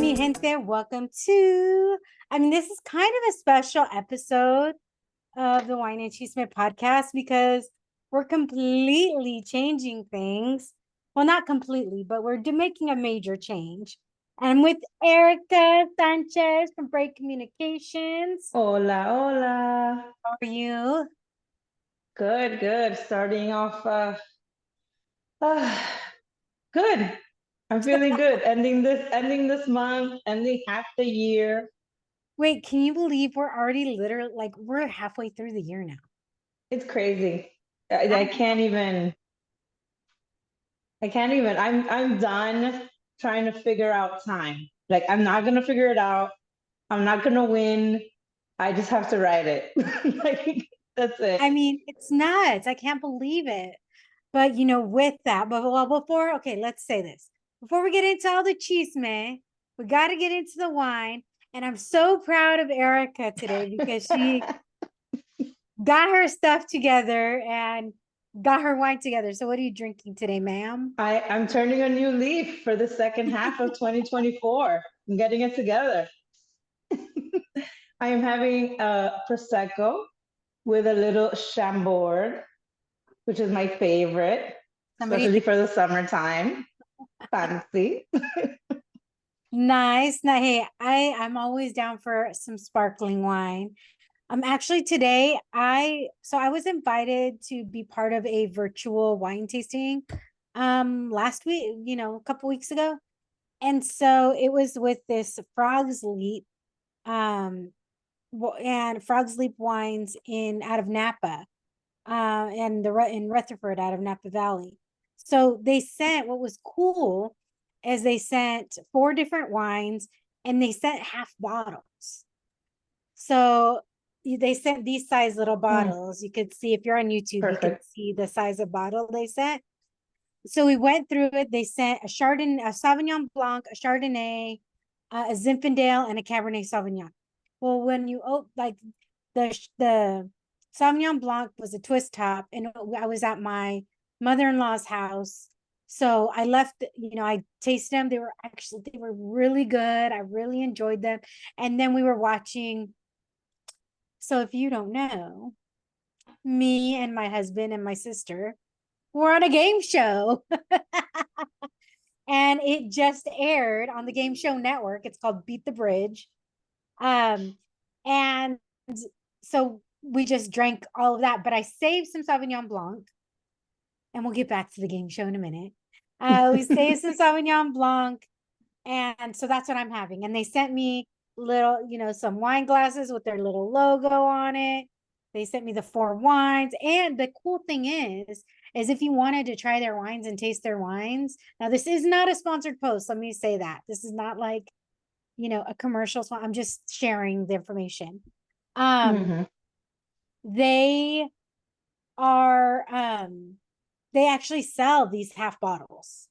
mi gente, welcome to, this is kind of a special episode of the Wine and Chisme podcast because we're completely changing things. Well, not completely, but we're making a major change. I'm with Erika Sanchez from Braid Communications. Hola, hola. How are you? Good, good. Starting off uh, good. I'm feeling good. Ending this month, ending half the year. Wait, can you believe we're already literally like we're halfway through the year now? It's crazy. I can't even. I'm done trying to figure out time. Like I'm not gonna figure it out. I'm not gonna win. I just have to write it. Like that's it. It's nuts. I can't believe it. But with that, but well, before, okay, let's say this. Before we get into all the chisme, we got to get into the wine. And I'm so proud of Erika today because she got her stuff together and got her wine together. So what are you drinking today, ma'am? I'm turning a new leaf for the second half of 2024. I'm getting it together. I am having a Prosecco with a little Chambord, which is my favorite, especially for the summertime. Fancy. Nice. Now, hey, I'm always down for some sparkling wine. Actually today I was invited to be part of a virtual wine tasting last week, a couple weeks ago. And so it was with this Frog's Leap and Frog's Leap wines in out of Napa and in Rutherford out of Napa Valley. So they sent, what was cool is they sent 4 different wines and they sent half bottles. So they sent these size little bottles. You could see if you're on YouTube, Perfect. you can see the size of bottle they sent. So we went through it. They sent a Sauvignon Blanc, a Chardonnay, a Zinfandel, and a Cabernet Sauvignon. Well, when you like the Sauvignon Blanc was a twist top, and I was at my mother-in-law's house. So I left, I tasted them. They were really good. I really enjoyed them. And then we were watching. So if you don't know, me and my husband and my sister were on a game show. And it just aired on the Game Show Network. It's called Beat the Bridge. And so we just drank all of that, but I saved some Sauvignon Blanc, and we'll get back to the game show in a minute. We saved some Sauvignon Blanc, and so that's what I'm having. And they sent me little, some wine glasses with their little logo on it. They sent me the 4 wines. And the cool thing is if you wanted to try their wines and taste their wines, now this is not a sponsored post. Let me say that. This is not like, a commercial. So I'm just sharing the information. They are, they actually sell these half bottles.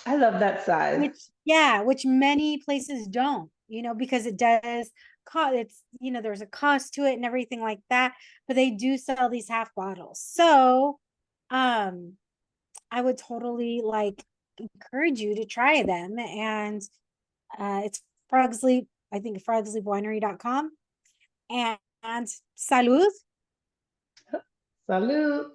I love that size. Which many places don't, because it does cost, it's, there's a cost to it and everything like that, but they do sell these half bottles. So, I would totally encourage you to try them. And, it's Frog's Leap, I think frogsleepwinery.com. And salud. Salud.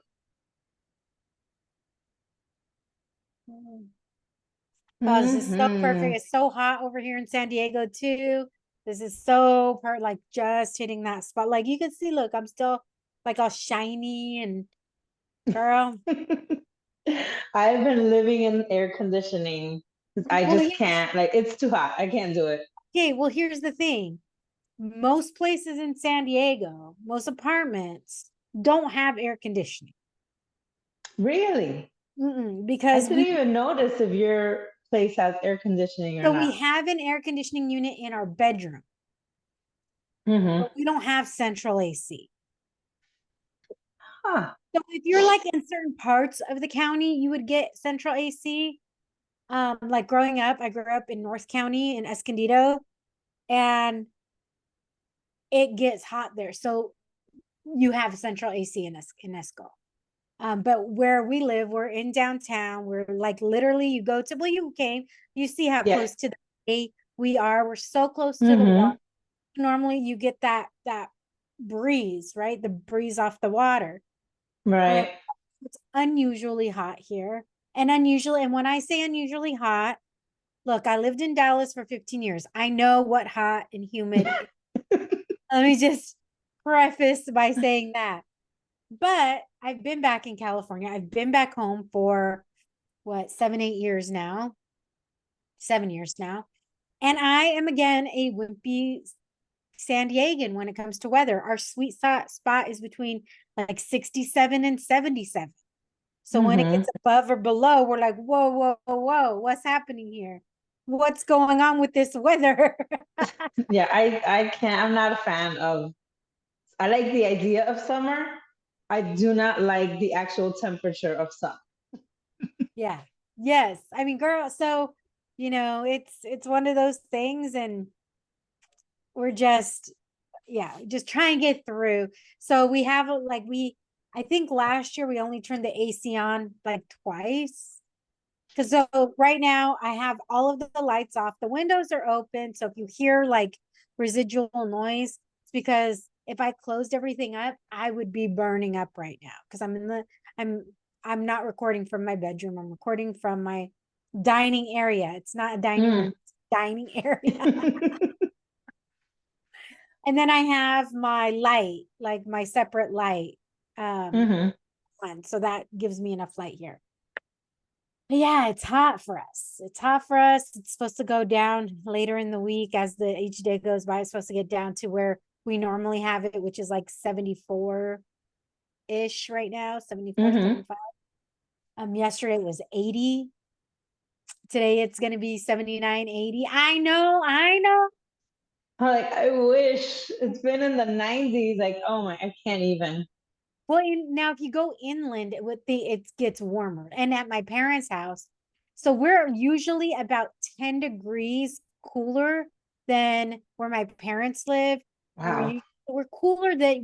Oh, this is so perfect. It's so hot over here in San Diego too. This is so just hitting that spot. Like you can see, look, I'm still all shiny and girl. I've been living in air conditioning. I just can't, it's too hot. I can't do it. Okay, well, here's the thing. Most places in San Diego, most apartments don't have air conditioning. Really? Because I didn't even notice if your place has air conditioning or not. So we have an air conditioning unit in our bedroom. But we don't have central AC. Huh. So if you're in certain parts of the county, you would get central AC. Like growing up, I grew up in North County in Escondido, and it gets hot there. So you have central AC in Esco. But where we live, we're in downtown. We're literally, you go to, you see how close to we're so close to the water. Mm-hmm. Normally you get that breeze, right? The breeze off the water. Um, Right. it's unusually hot here. And when I say unusually hot, look, I lived in Dallas for 15 years. I know what hot and humid is. Let me just preface by saying that. But I've been back in California. I've been back home for what, 7 years now. 7 years now. And I am again a wimpy San Diegan when it comes to weather. Our sweet spot is between like 67 and 77. So when it Mm-hmm. gets above or below, we're like, whoa, whoa, whoa, what's happening here? What's going on with this weather? Yeah, I can't. I'm not a fan of. I like the idea of summer. I do not like the actual temperature of summer. Yeah. Yes. I mean, girl, so it's one of those things, and we're just, yeah, just try and get through. So we have I think last year we only turned the AC on like twice. Because so right now I have all of the lights off. The windows are open. So if you hear like residual noise, it's because if I closed everything up, I would be burning up right now. Because I'm I'm not recording from my bedroom. I'm recording from my dining area. It's not a dining room, Mm. it's a dining area. And then I have my light, like my separate light. Mm-hmm. One. So that gives me enough light here. But yeah, it's hot for us. It's hot for us. It's supposed to go down later in the week as each day goes by. It's supposed to get down to where we normally have it, which is like 74-ish right now, 74, Mm-hmm. 75. Yesterday it was 80. Today it's gonna be 79, 80. I know, I know. Like I wish it's been in the 90s. Like, oh my, I can't even. Well, now if you go inland, it gets warmer. And at my parents' house, so we're usually about 10 degrees cooler than where my parents live, and Wow.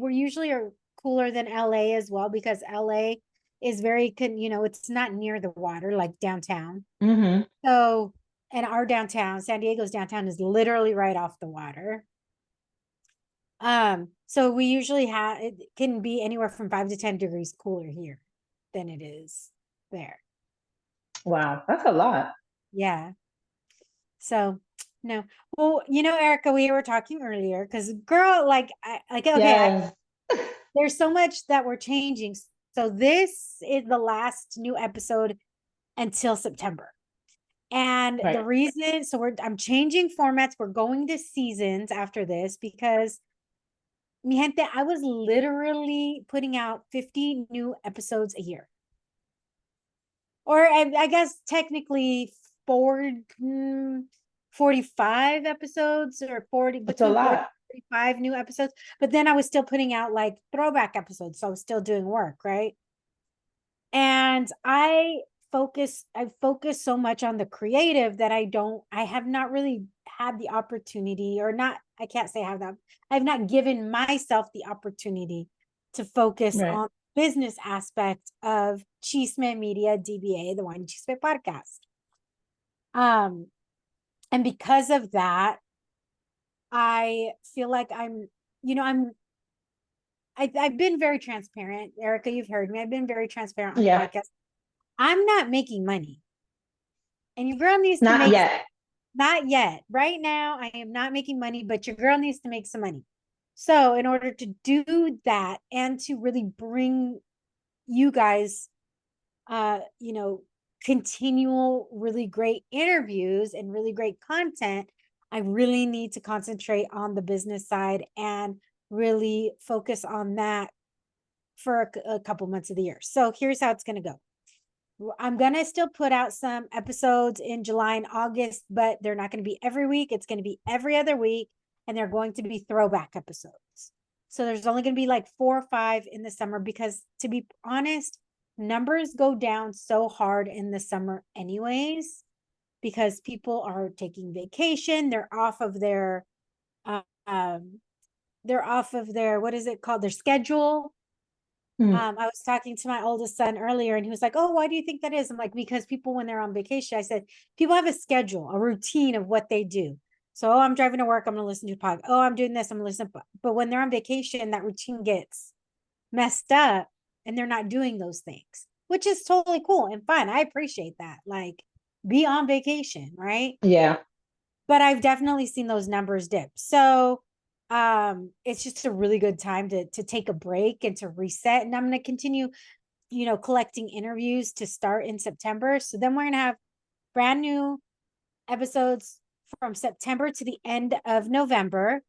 we're usually are cooler than LA as well, because LA is it's not near the water like downtown. Mm-hmm. So, and our downtown, San Diego's downtown, is literally right off the water. So we usually have, it can be anywhere from 5 to 10 degrees cooler here than it is there. Wow, that's a lot. Yeah. So no. Well, Erika, we were talking earlier because girl, okay, Yes. there's so much that we're changing. So this is the last new episode until September. And the Right. reason, I'm changing formats. We're going to seasons after this because mi gente, I was literally putting out 50 new episodes a year. Or I guess technically 45 episodes, or 40, It's a between 40 lot. and 45 new episodes. But then I was still putting out like throwback episodes. So I was still doing work, right? And I focus so much on the creative that I have not really had the opportunity, or not, I can't say I have that. I've not given myself the opportunity to focus Right. on business aspect of Chisme Media DBA, the Wine Chisme podcast. Um, and because of that, I feel like I've been very transparent. Erika, you've heard me. I've been very transparent on the Yeah. podcast. I'm not making money. And your girl needs to Not make, yet. not yet. Right now, I am not making money, but your girl needs to make some money. So, in order to do that and to really bring you guys, uh, you know, continual, really great interviews and really great content, I really need to concentrate on the business side and really focus on that for a couple months of the year. So, here's how it's going to go. I'm going to still put out some episodes in July and August, but they're not going to be every week. It's going to be every other week, and they're going to be throwback episodes. So there's only going to be like 4 or 5 in the summer because, to be honest, numbers go down so hard in the summer anyways, because people are taking vacation. Uh, um, they're off of their, what is it called? Their schedule. Mm. I was talking to my oldest son earlier and he was like, "Oh, why do you think that is?" I'm like, "Because people, when they're on vacation," I said, "people have a schedule, a routine of what they do. So, oh, I'm driving to work, I'm going to listen to a podcast. Oh, I'm doing this, I'm going to listen." But when they're on vacation, that routine gets messed up and they're not doing those things, which is totally cool and fun. I appreciate that. Like, be on vacation, right? Yeah. But I've definitely seen those numbers dip. So it's just a really good time to take a break and to reset. And I'm going to continue, collecting interviews to start in September. So then we're going to have brand new episodes from September to the end of November.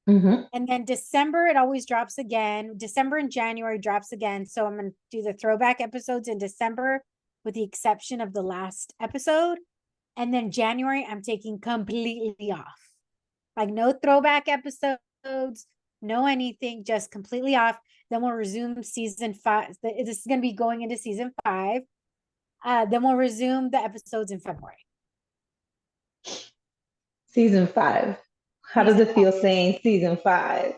Mm-hmm. And then December, it always drops again. December and January drops again. So I'm going to do the throwback episodes in December, with the exception of the last episode. And then January, I'm taking completely off. Like, no throwback episodes, no anything, just completely off. Then we'll resume season 5. This is going to be going into season 5. Then we'll resume the episodes in February. Season 5. How does Season it 5. feel saying season 5?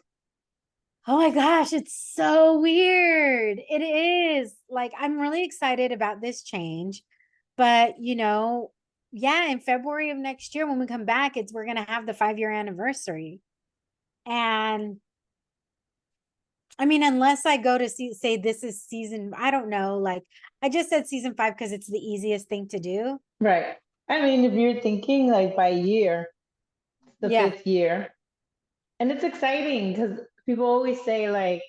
Oh my gosh, it's so weird. It is. Like, I'm really excited about this change. But, yeah, in February of next year, when we come back, we're going to have the 5-year anniversary. And I mean, unless I go to say this is season, I don't know. Like, I just said season 5 because it's the easiest thing to do. Right. I mean, if you're thinking like by year, the Yeah. 5th year, and it's exciting because people always say like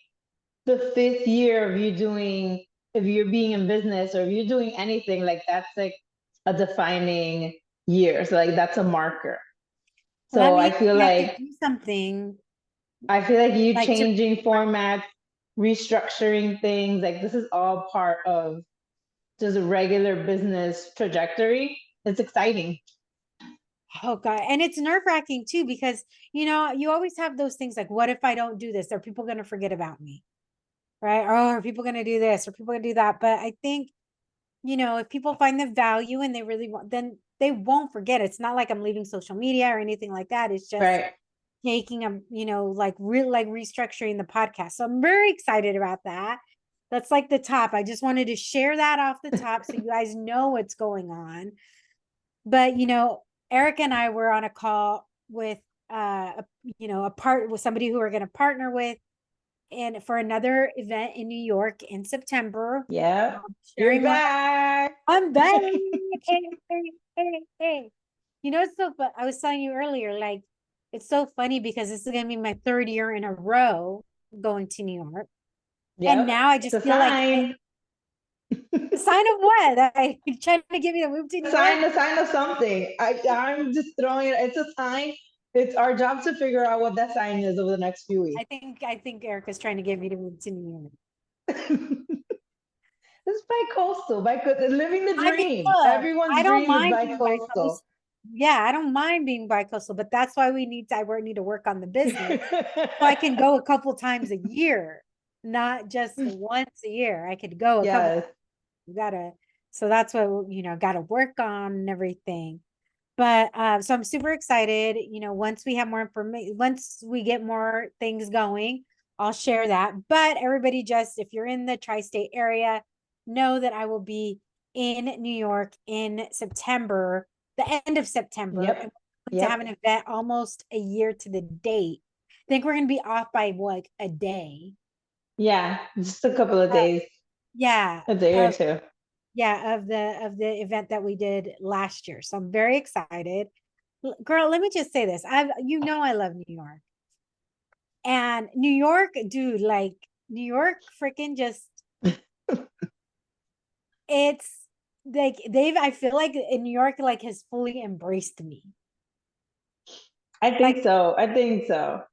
the 5th year of you doing, if you're being in business or if you're doing anything, like that's like a defining year. So like that's a marker. Well, that So means we have to do something I feel like you like to. changing formats, restructuring things, like this is all part of just a regular business trajectory. It's exciting. Oh God. And it's nerve-wracking too, because you always have those things like, what if I don't do this? Are people going to forget about me? Right? Or are people going to do this? Or people going to do that? But I think, if people find the value and they really want, then they won't forget. It's not like I'm leaving social media or anything like that. It's just Right. taking a, like restructuring the podcast. So I'm very excited about that. That's like the top. I just wanted to share that off the top so you guys know what's going on. But Erika and I were on a call with a part with somebody who we're going to partner with, and for another event in New York in September. Yeah. You're Sharing more. back. I'm back. Hey, hey, hey, hey. It's so fun. I was telling you earlier, like, it's so funny because this is going to be my 3rd year in a row going to New York. And Yep. now I It's just a feel like sign. a sign of what? That I trying to get me to move to New York. A sign of something. I'm just throwing it. It's a sign. It's our job to figure out what that sign is over the next few weeks. I think Erica's trying to get me to move to New York. It's bi-coastal, living the I mean, dream. look, Everyone's I don't dream is mind being bi-coastal. bi-coastal. Yeah, I don't mind being bi-coastal, but that's why I need to work on the business so I can go a couple times a year, not just once a year. I could go a couple. Yes. So that's what, gotta work on and everything. But so I'm super excited. Once we have more information, once we get more things going, I'll share that. But everybody, just if you're in the tri-state area, know that I will be in New York in September, the end of September, and Yep. we're going to have an event almost a year to the date. I think we're going to be off by like a day. Yeah, just a couple of days. Yeah. A day or two. Yeah, of the event that we did last year. So I'm very excited. Girl, let me just say this. I love New York. And New York, dude, like New York freaking just it's like I feel like in New York like has fully embraced me. I think so. I think so.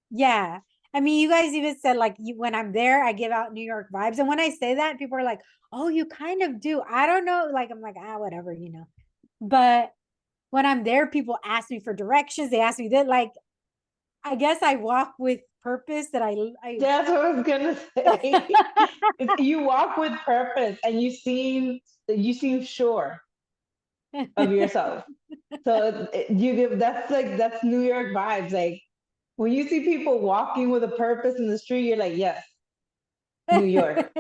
Yeah. I mean, you guys even said like when I'm there, I give out New York vibes. And when I say that, people are like, "Oh, you kind of do." I don't know. Like I'm like, whatever, But when I'm there, people ask me for directions. They ask me that, like, I guess I walk with purpose. That's what I was gonna say. You walk with purpose, and you seem sure of yourself. So you give that's New York vibes. Like when you see people walking with a purpose in the street, you're like, yes, New York.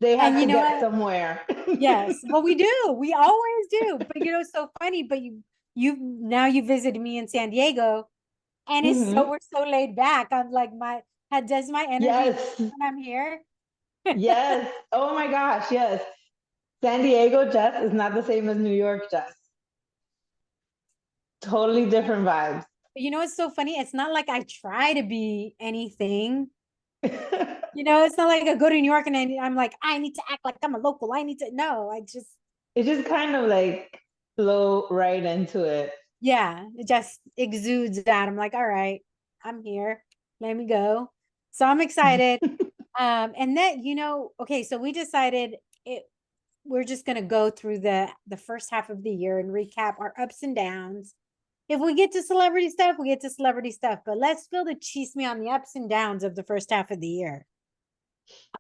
They have And to you know get what? somewhere. Yes, well, we do. We always do. But you know, it's so funny. But you now you visited me in San Diego, and it's so Hmm. we're so laid back. I'm like does my energy Yes. when I'm here? Yes. Oh my gosh. Yes. San Diego Jess is not the same as New York Jess. Totally different vibes. You know, it's so funny. It's not like I try to be anything. You know, it's not like I go to New York and I'm like, I need to act like I'm a local. I need to no, I just It just kind of like flow right into it. yeah, it just exudes that. I'm like, all right, I'm here. Let me go. So I'm excited. And then, you know, okay, so we decided it we're just gonna go through the first half of the year and recap our ups and downs. If we get to celebrity stuff, we get to celebrity stuff, but let's spill the cheese me on the ups and downs of the first half of the year.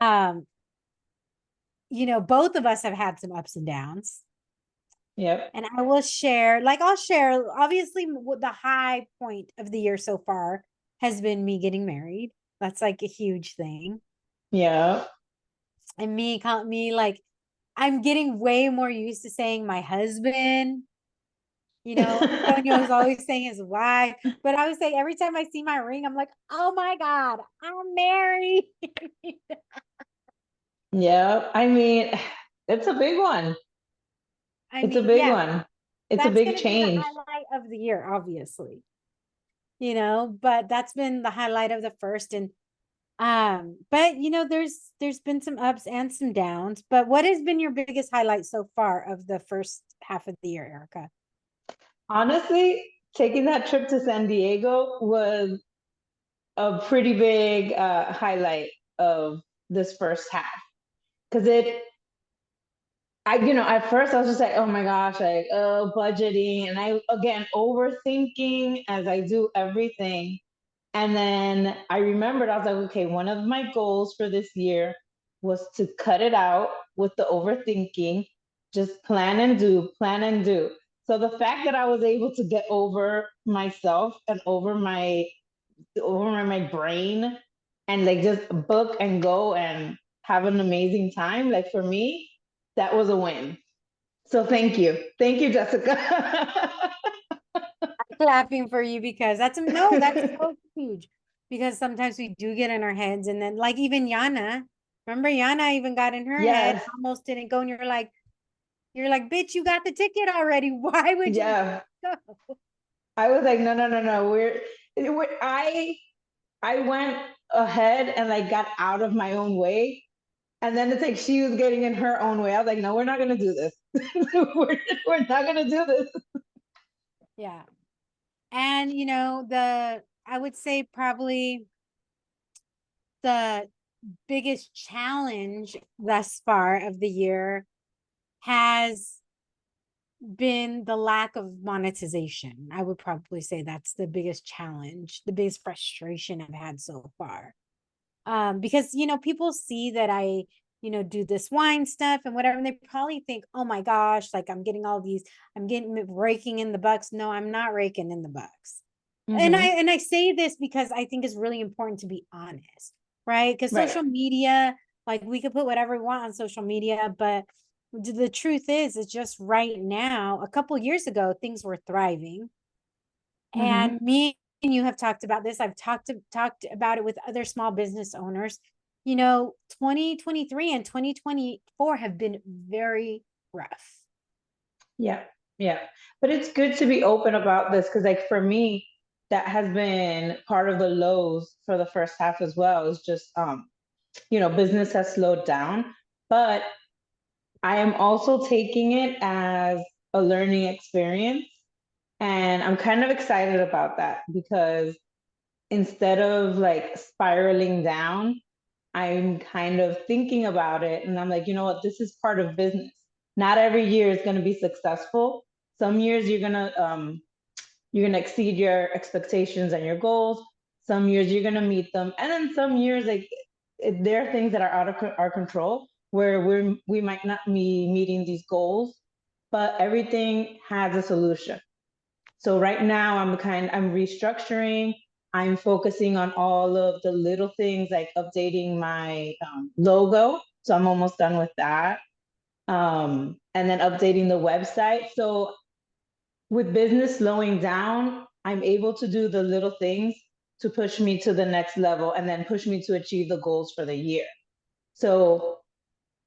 Um, you know, both of us have had some ups and downs. Yep. And I will share, like, I'll share, obviously, the high point of the year so far has been me getting married. That's like a huge thing. Yeah. And me, like, I'm getting way more used to saying my husband. You know, Antonio is always saying his wife, but I would say every time I see my ring, I'm like, oh my God, I'm married. Yeah. I mean, it's a big one. I It's a mean, big yeah, one. It's a that's big going to be the change. highlight of the year, obviously, you know, but that's been the highlight of the first. And, but you know, there's been some ups and some downs, but what has been your biggest highlight so far of the first half of the year, Erika? Honestly, taking that trip to San Diego was a pretty big highlight of this first half because at first I was just like, oh my gosh, like, oh, budgeting. And I, again, overthinking as I do everything. And then I remembered, I was like, okay, one of my goals for this year was to cut it out with the overthinking, just plan and do, plan and do. So the fact that I was able to get over myself and over my brain and like just book and go and have an amazing time, like for me, that was a win. So thank you, Jessica. Clapping for you because that's no, that's so huge. Because sometimes we do get in our heads, and then like even Yana, remember Yana even got in her head, Yes. almost didn't go, and you're like, bitch, you got the ticket already. Why would you Yeah. go? I was like, no, no, no, no. I went ahead and like got out of my own way. And then it's like she was getting in her own way. I was like, no, we're not gonna do this. we're not gonna do this. Yeah. And you know, I would say probably the biggest challenge thus far of the year has been the lack of monetization. I would probably say that's the biggest challenge, the biggest frustration I've had so far. Because you know, people see that I, you know, do this wine stuff and whatever, and they probably think, oh my gosh, like I'm getting raking in the bucks. No, I'm not raking in the bucks. Mm-hmm. And I say this because I think it's really important to be honest, right? Because Right. social media, like we could put whatever we want on social media, but the truth is, it's just right now, a couple years ago, things were thriving. Mm-hmm. And me and you have talked about this. I've talked about it with other small business owners. You know, 2023 and 2024 have been very rough. Yeah. Yeah. But it's good to be open about this because, like, for me, that has been part of the lows for the first half as well. Is just, business has slowed down, but I am also taking it as a learning experience. And I'm kind of excited about that because instead of like spiraling down, I'm kind of thinking about it and I'm like, you know what, this is part of business. Not every year is going to be successful. Some years you're going to exceed your expectations and your goals. Some years you're going to meet them. And then some years like there are things that are out of our control where we might not be meeting these goals, but everything has a solution. So right now I'm restructuring. I'm focusing on all of the little things like updating my logo. So I'm almost done with that. And then updating the website. So with business slowing down, I'm able to do the little things to push me to the next level and then push me to achieve the goals for the year. So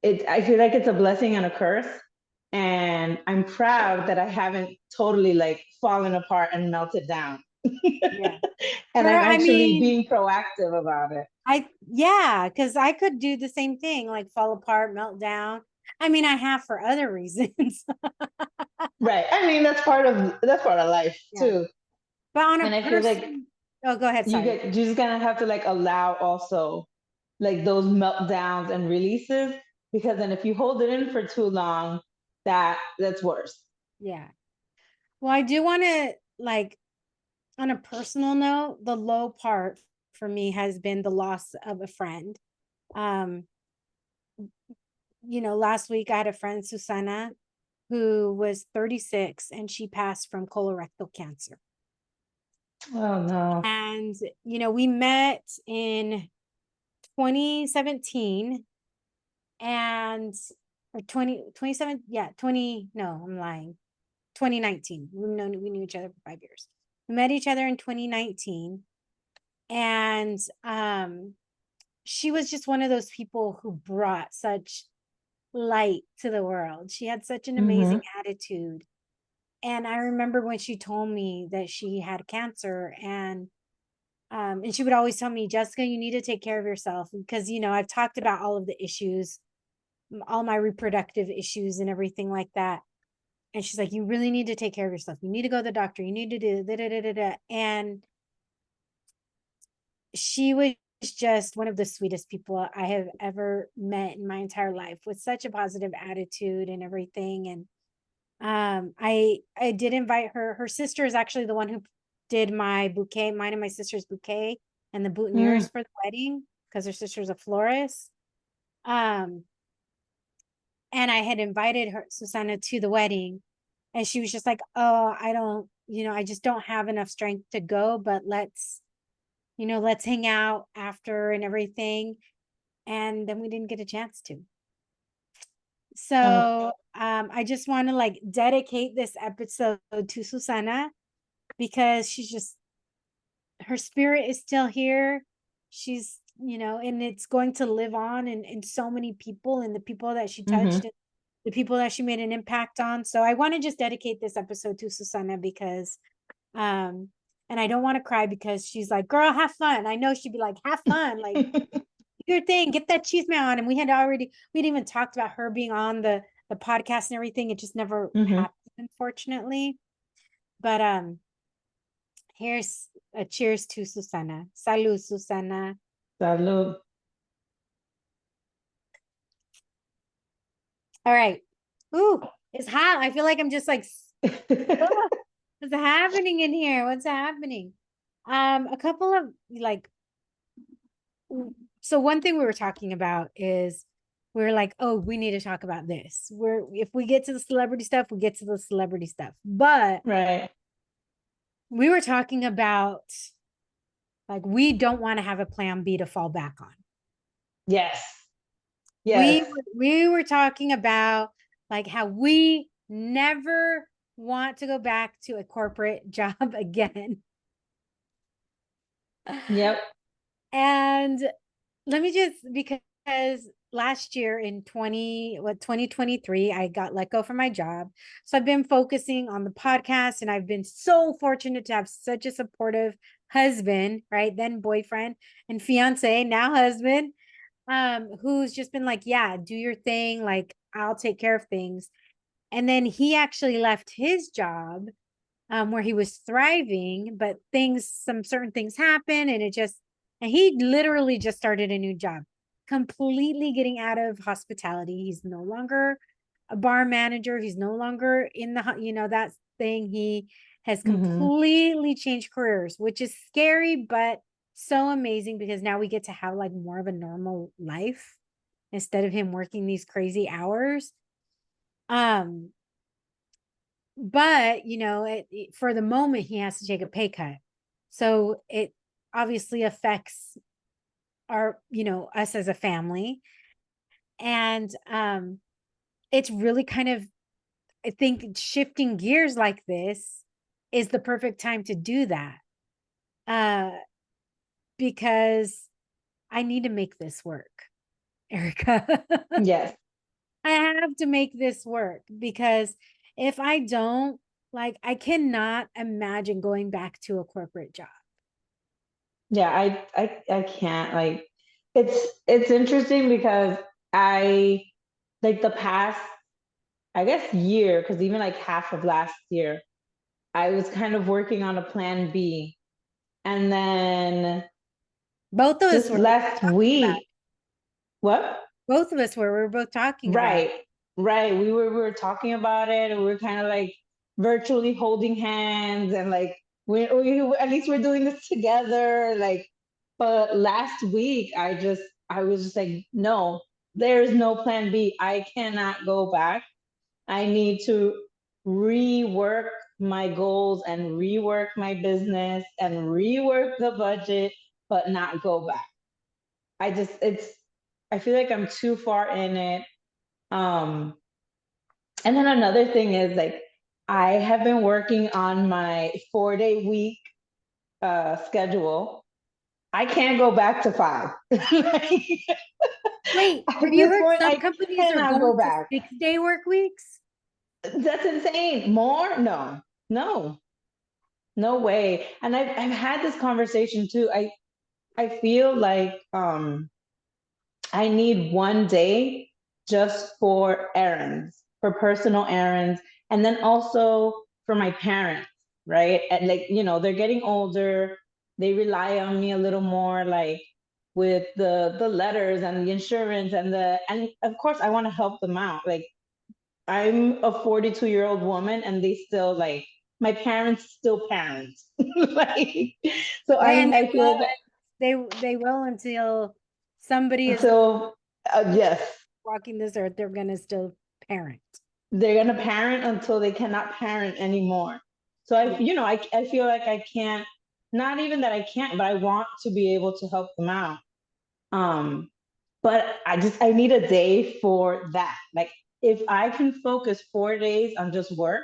I feel like it's a blessing and a curse. And I'm proud that I haven't totally like fallen apart and melted down. Yeah. And Girl, I'm I actually mean, being proactive about it. yeah, because I could do the same thing, like fall apart, melt down. I mean, I have for other reasons. Right. I mean, that's part of life Yeah. too. But on a And I feel like person, oh, go ahead. Sorry. you just gonna have to like allow also like those meltdowns and releases, because then if you hold it in for too long, that's worse. Yeah. Well, I do want to, like, on a personal note, the low part for me has been the loss of a friend. Um, last week I had a friend, Susana, who was 36 and she passed from colorectal cancer. Oh no. And, we met in 2017 and or 2027, yeah, 20, no, I'm lying. 2019. We knew each other for 5 years. We met each other in 2019. And she was just one of those people who brought such light to the world. She had such an Mm-hmm. amazing attitude. And I remember when she told me that she had cancer, and she would always tell me, Jessica, you need to take care of yourself because I've talked about all of the issues, all my reproductive issues and everything like that. And she's like, you really need to take care of yourself. You need to go to the doctor. You need to do da da da da da. And she was just one of the sweetest people I have ever met in my entire life, with such a positive attitude and everything. And I did invite her. Her sister is actually the one who did my bouquet, mine and my sister's bouquet, and the boutonnieres for the wedding, because her sister's a florist. Um, and I had invited her, Susanna, to the wedding, and she was just like, "Oh, I don't, I just don't have enough strength to go, but let's hang out after and everything." And then we didn't get a chance to. Oh. So I just want to like dedicate this episode to Susana, because her spirit is still here. She's, and it's going to live on in so many people, and the people that she touched, Mm-hmm. and the people that she made an impact on. So I want to just dedicate this episode to Susana, because and I don't want to cry, because she's like, girl, have fun. I know she'd be like, have fun, like do your thing, get that cheese man on. And we'd even talked about her being on the podcast and everything. It just never Mm-hmm. happened, unfortunately. But here's a cheers to Susana. Salud, Susana. Salud. All right. Ooh, it's hot. I feel like I'm just like, what's happening in here? What's happening? A couple of like, so one thing we were talking about is we're like, oh, we need to talk about this. If we get to the celebrity stuff, we get to the celebrity stuff. But Right. we were talking about, like, we don't want to have a plan B to fall back on. Yes. We Yes. we were talking about like how we never want to go back to a corporate job again. Yep. And let me just, because last year in 2023, I got let go from my job. So I've been focusing on the podcast, and I've been so fortunate to have such a supportive husband, right? Then boyfriend and fiance, now husband, who's just been like, yeah, do your thing, like I'll take care of things. And then he actually left his job, where he was thriving, but some certain things happen, and he literally just started a new job, completely getting out of hospitality. He's no longer a bar manager. He's no longer in that thing. He has Mm-hmm. completely changed careers, which is scary, but so amazing, because now we get to have like more of a normal life instead of him working these crazy hours. Um, but for the moment he has to take a pay cut, so obviously affects our, us as a family. And it's really kind of, I think shifting gears like this is the perfect time to do that. Because I need to make this work, Erika. Yes. I have to make this work because if I don't, like, I cannot imagine going back to a corporate job. Yeah, I can't like it's interesting because I like the past, I guess, year, because even like half of last year, I was kind of working on a plan B. And then Both of us just were last talking about week, what? both of us were, we were both talking about it. Right, right. We were talking about it, and we were kind of like virtually holding hands, and like we at least we're doing this together. Like, but last week I was just like, no, there is no plan B. I cannot go back. I need to rework my goals and rework my business and rework the budget, but not go back. I feel like I'm too far in it. Um, and then another thing is like I have been working on my 4-day week schedule. I can't go back to five. Like, Wait, at have you this heard point, some I companies are cannot go going to back. 6-day work weeks? That's insane. More? No, no, no way. And I've had this conversation too. I feel like I need one day just for errands, for personal errands, and then also for my parents, right? And like, they're getting older. They rely on me a little more, like with the letters and the insurance and of course I want to help them out. Like I'm a 42-year-old woman and they still like my parents still parents. Like so Right, and I feel like they will until somebody is until yes, walking this earth, they're gonna still parent. they're gonna parent until they cannot parent anymore. So Yeah. I feel like I can't, not even that I can't, but I want to be able to help them out. Um, but I need a day for that. Like if I can focus 4 days on just work,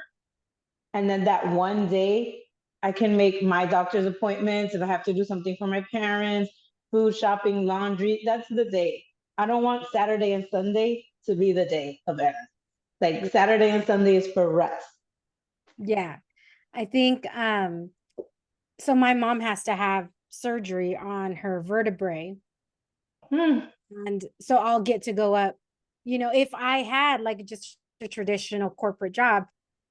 and then that one day I can make my doctor's appointments if I have to do something for my parents, food shopping, laundry, that's the day. I don't want Saturday and Sunday to be the day of errands. Like Saturday and Sunday is for rest. Yeah. I think so my mom has to have surgery on her vertebrae. Hmm. And so I'll get to go up. If I had like just a traditional corporate job,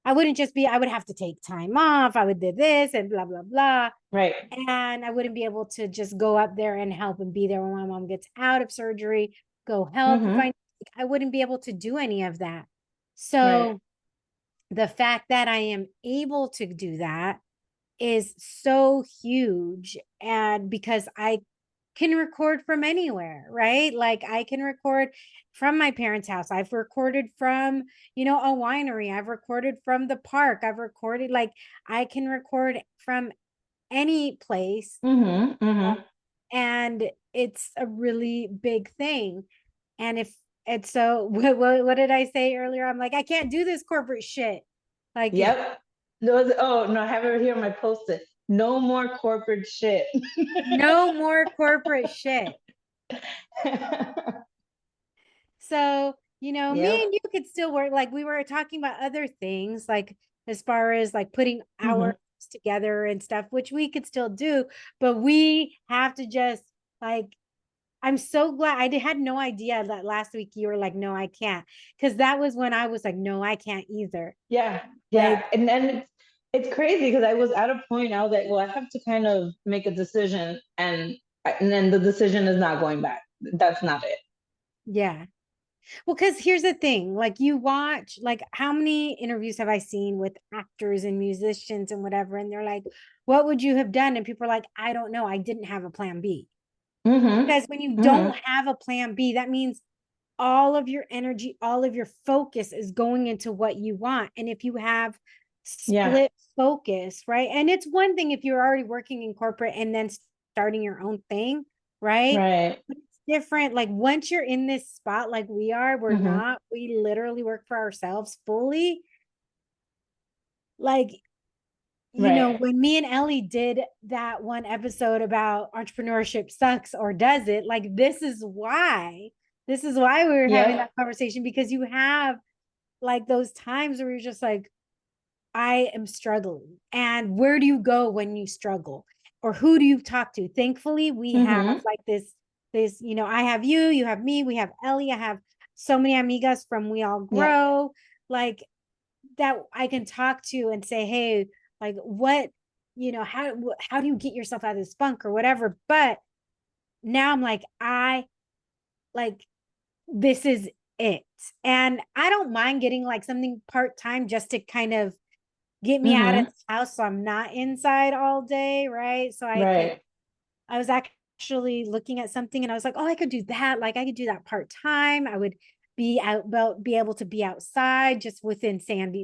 I wouldn't just be, I would have to take time off. I would do this and blah, blah, blah. Right. And I wouldn't be able to just go up there and help and be there when my mom gets out of surgery, go help. If Mm-hmm. I wouldn't be able to do any of that. Right. So the fact that I am able to do that is so huge. And because I can record from anywhere, right? Like I can record from my parents' house. I've recorded from, a winery. I've recorded from the park. I've recorded, like, I can record from any place. Mm-hmm. Mm-hmm. And it's a really big thing. And it's so, what did I say earlier? I'm like, I can't do this corporate shit. Like, Yep. Those, oh no, I have it here on my post-it. No more corporate shit. no more corporate shit. So, me Yep. and you could still work. Like we were talking about other things, like as far as like putting Mm-hmm. hours together and stuff, which we could still do, but we have to just like, I'm so glad had no idea that last week you were like, no, I can't. Cause that was when I was like, no, I can't either. Yeah. Like, Yeah. And then it's crazy because I was at a point I was like, well, I have to kind of make a decision and then the decision is not going back. That's not it. yeah. Well, because here's the thing, like you watch, like how many interviews have I seen with actors and musicians and whatever, and they're like, what would you have done? And people are like, I don't know. I didn't have a plan B. Mm-hmm. Because when you don't Mm-hmm. have a plan B, that means all of your energy, all of your focus is going into what you want. And if you have Yeah. split focus, right? And it's one thing if you're already working in corporate and then starting your own thing, right? Right. But it's different. Like once you're in this spot, like we are, we literally work for ourselves fully. Like, Right. when me and Ellie did that one episode about entrepreneurship sucks or does it, like this is why we were having Yep. that conversation, because you have like those times where you're just like, I am struggling. And where do you go when you struggle? Or who do you talk to? Thankfully, we have like this, I have you have me, we have Ellie, I have so many amigas from We All Yep. Grow, like that I can talk to and say, hey, like what, how do you get yourself out of this funk or whatever? But now I'm like, like, this is it. And I don't mind getting like something part-time just to kind of get me out of Mm-hmm. the house so I'm not inside all day, right? So Right. I was actually looking at something and I was like, oh, I could do that. Like I could do that part-time. I would be able to be outside just within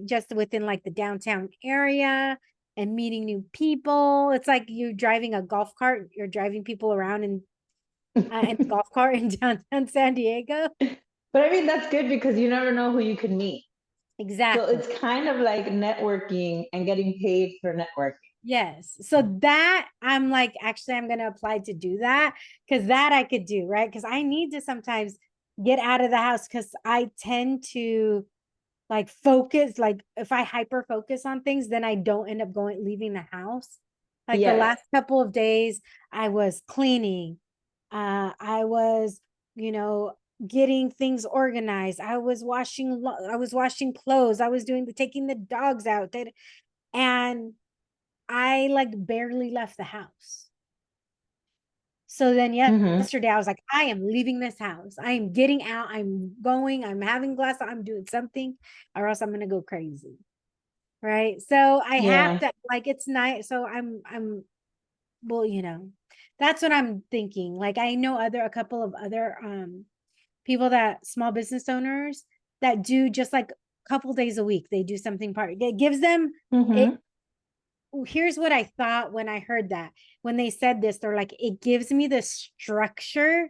just within like the downtown area and meeting new people. It's like you're driving a golf cart, you're driving people around in a golf cart in downtown San Diego. But I mean, that's good because you never know who you could meet. So Exactly. it's kind of like networking and getting paid for networking. Yes. So that I'm like, actually, I'm going to apply to do that, because that I could do, right? Because I need to sometimes get out of the house, because I tend to like focus. Like if I hyper focus on things, then I don't end up leaving the house. Like the Yes. last couple of days, I was cleaning. I was, getting things organized. I was washing clothes. I was taking the dogs out. And I like barely left the house. So then Mm-hmm. yesterday I was like, I am leaving this house. I am getting out. I'm having glass. I'm doing something, or else I'm going to go crazy. Right. So I have Yeah. to, like, it's nice. So well, that's what I'm thinking. Like I know a couple of other people, that small business owners that do just like a couple days a week. They do something it gives them it. Mm-hmm. Here's what I thought when I heard that. When they said this, they're like, it gives me the structure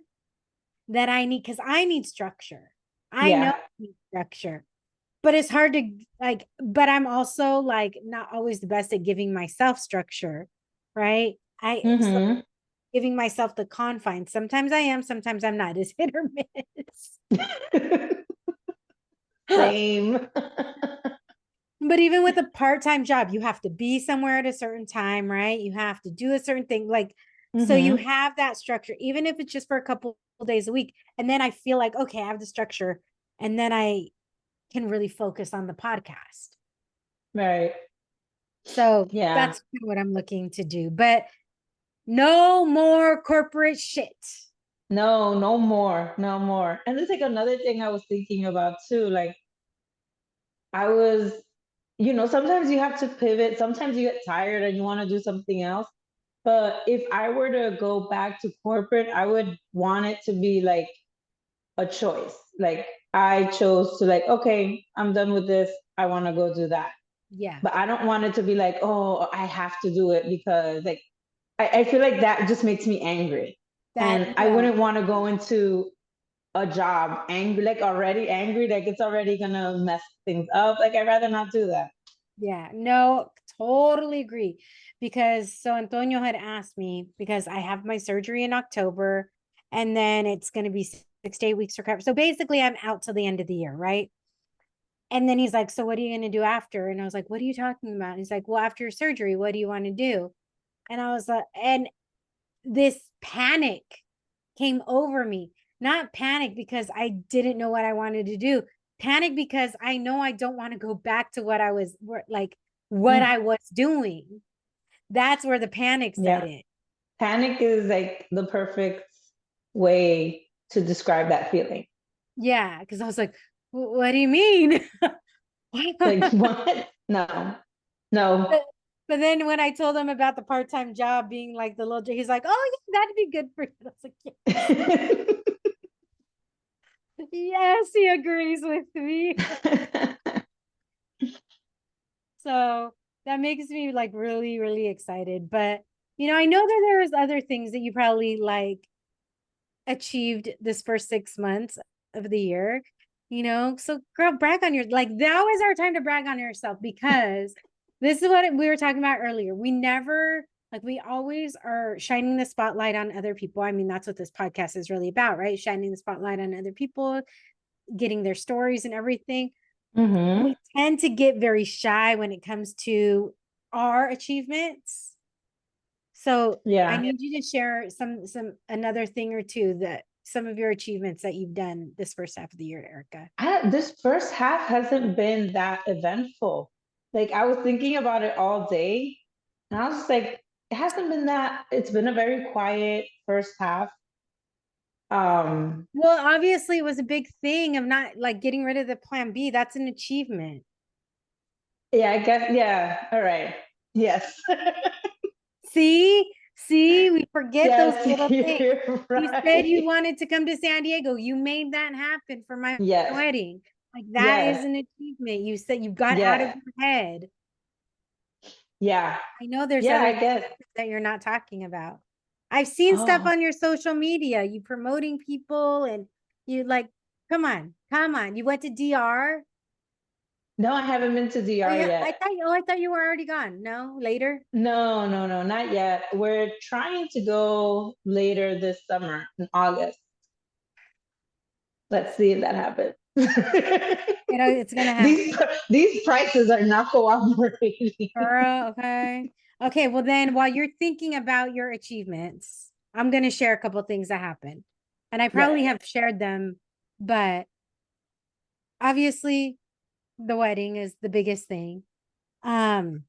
that I need, because I need structure. I know Yeah. I need structure, but it's hard to like, but I'm also like not always the best at giving myself structure, right? So Mm-hmm. giving myself the confines. Sometimes I am, sometimes I'm not. It's hit or miss. Same. But even with a part-time job, you have to be somewhere at a certain time, right? You have to do a certain thing. Like, so you Mm-hmm. have that structure, even if it's just for a couple days a week. And then I feel like, okay, I have the structure. And then I can really focus on the podcast. Right. So Yeah. that's what I'm looking to do. But no more corporate shit. No, no more. No more. And there's like another thing I was thinking about too. Like I was, sometimes you have to pivot. Sometimes you get tired and you want to do something else. But if I were to go back to corporate, I would want it to be like a choice. Like I chose to like, okay, I'm done with this. I want to go do that. Yeah. But I don't want it to be like, oh, I have to do it because like I feel like that just makes me angry. That, And I wouldn't want to go into a job angry, like already angry, like it's already gonna mess things up. Like I'd rather not do that. yeah, no, totally agree. Because so Antonio had asked me, because I have my surgery in October, and then it's going to be 6 to 8 weeks recovery. So basically, I'm out till the end of the year, right? And then he's like, so what are you going to do after? And I was like, what are you talking about? And he's like, well, after your surgery, what do you want to do? And I was like, and this panic came over me. Not panic because I didn't know what I wanted to do. Panic because I know I don't want to go back to what Mm, I was doing. That's where the panic set yeah. in. Panic is like the perfect way to describe that feeling. Yeah, because I was like, what do you mean? Like, but, what? No, no. but then when I told him about the part-time job being like the little, he's like, oh yeah, that'd be good for you. I was like, yes, he agrees with me. So that makes me like really, really excited. But You know, I know that there's other things that you probably like achieved this first 6 months of the year, you know. So girl, brag on your like now is our time to brag on yourself because this is what we were talking about earlier. We never like we always are shining the spotlight on other people. I mean, that's what this podcast is really about, right? Shining the spotlight on other people, getting their stories and everything. Mm-hmm. We tend to get very shy when it comes to our achievements. So I Yeah. need you to share some another thing or two that some of your achievements that you've done this first half of the year, Erika. This first half hasn't been that eventful. Like I was thinking about it all day, and I was just like, it hasn't been that. It's been a very quiet first half. Um, Well, obviously it was a big thing of not like getting rid of the plan B. That's an achievement. yeah, I guess. Yeah. All right. Yes. See, we forget those Yes, little things. you're You said you right. wanted to come to San Diego. You made that happen for my Yes. wedding. Like that is Yes. an achievement. You said you got out of Yes. your head. Yeah. I know there's Yeah, other I things guess. that you're not talking about. I've seen stuff Oh, on your social media, you promoting people and you like, come on. You went to DR. no, I haven't been to Oh DR yeah, yet. I thought you were already gone. No, later. No, no, no, not yet. We're trying to go later this summer in August. Let's see if that happens. You know, it's gonna happen. these prices are not cooperating. Girl, okay. Okay, well then while you're thinking about your achievements, I'm gonna share a couple things that happened. And I Yes. probably have shared them, but obviously the wedding is the biggest thing. Um,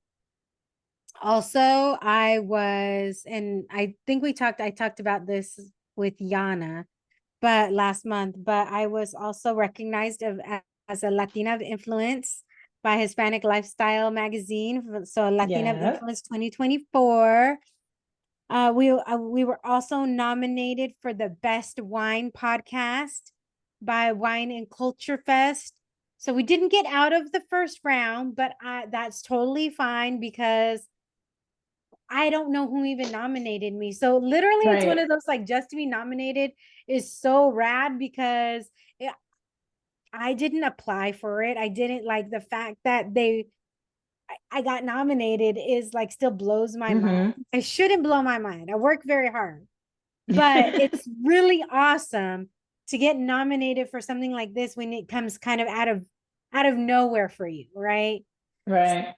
Also, and I think I talked about this with Yana, but last month, but I was also recognized as a Latina of influence by Hispanic Lifestyle magazine. So Latina of Yes. Influence 2024. We were also nominated for the best wine podcast by Wine and Culture Fest. So we didn't get out of the first round, but that's totally fine because I don't know who even nominated me. So literally it's one Right. of those like just to be nominated is so rad because I didn't apply for it. I didn't like the fact that I got nominated is like still blows my mind. Mm-hmm. I shouldn't blow my mind. I work very hard. But it's really awesome to get nominated for something like this when it comes kind of out of nowhere for you, right? Right.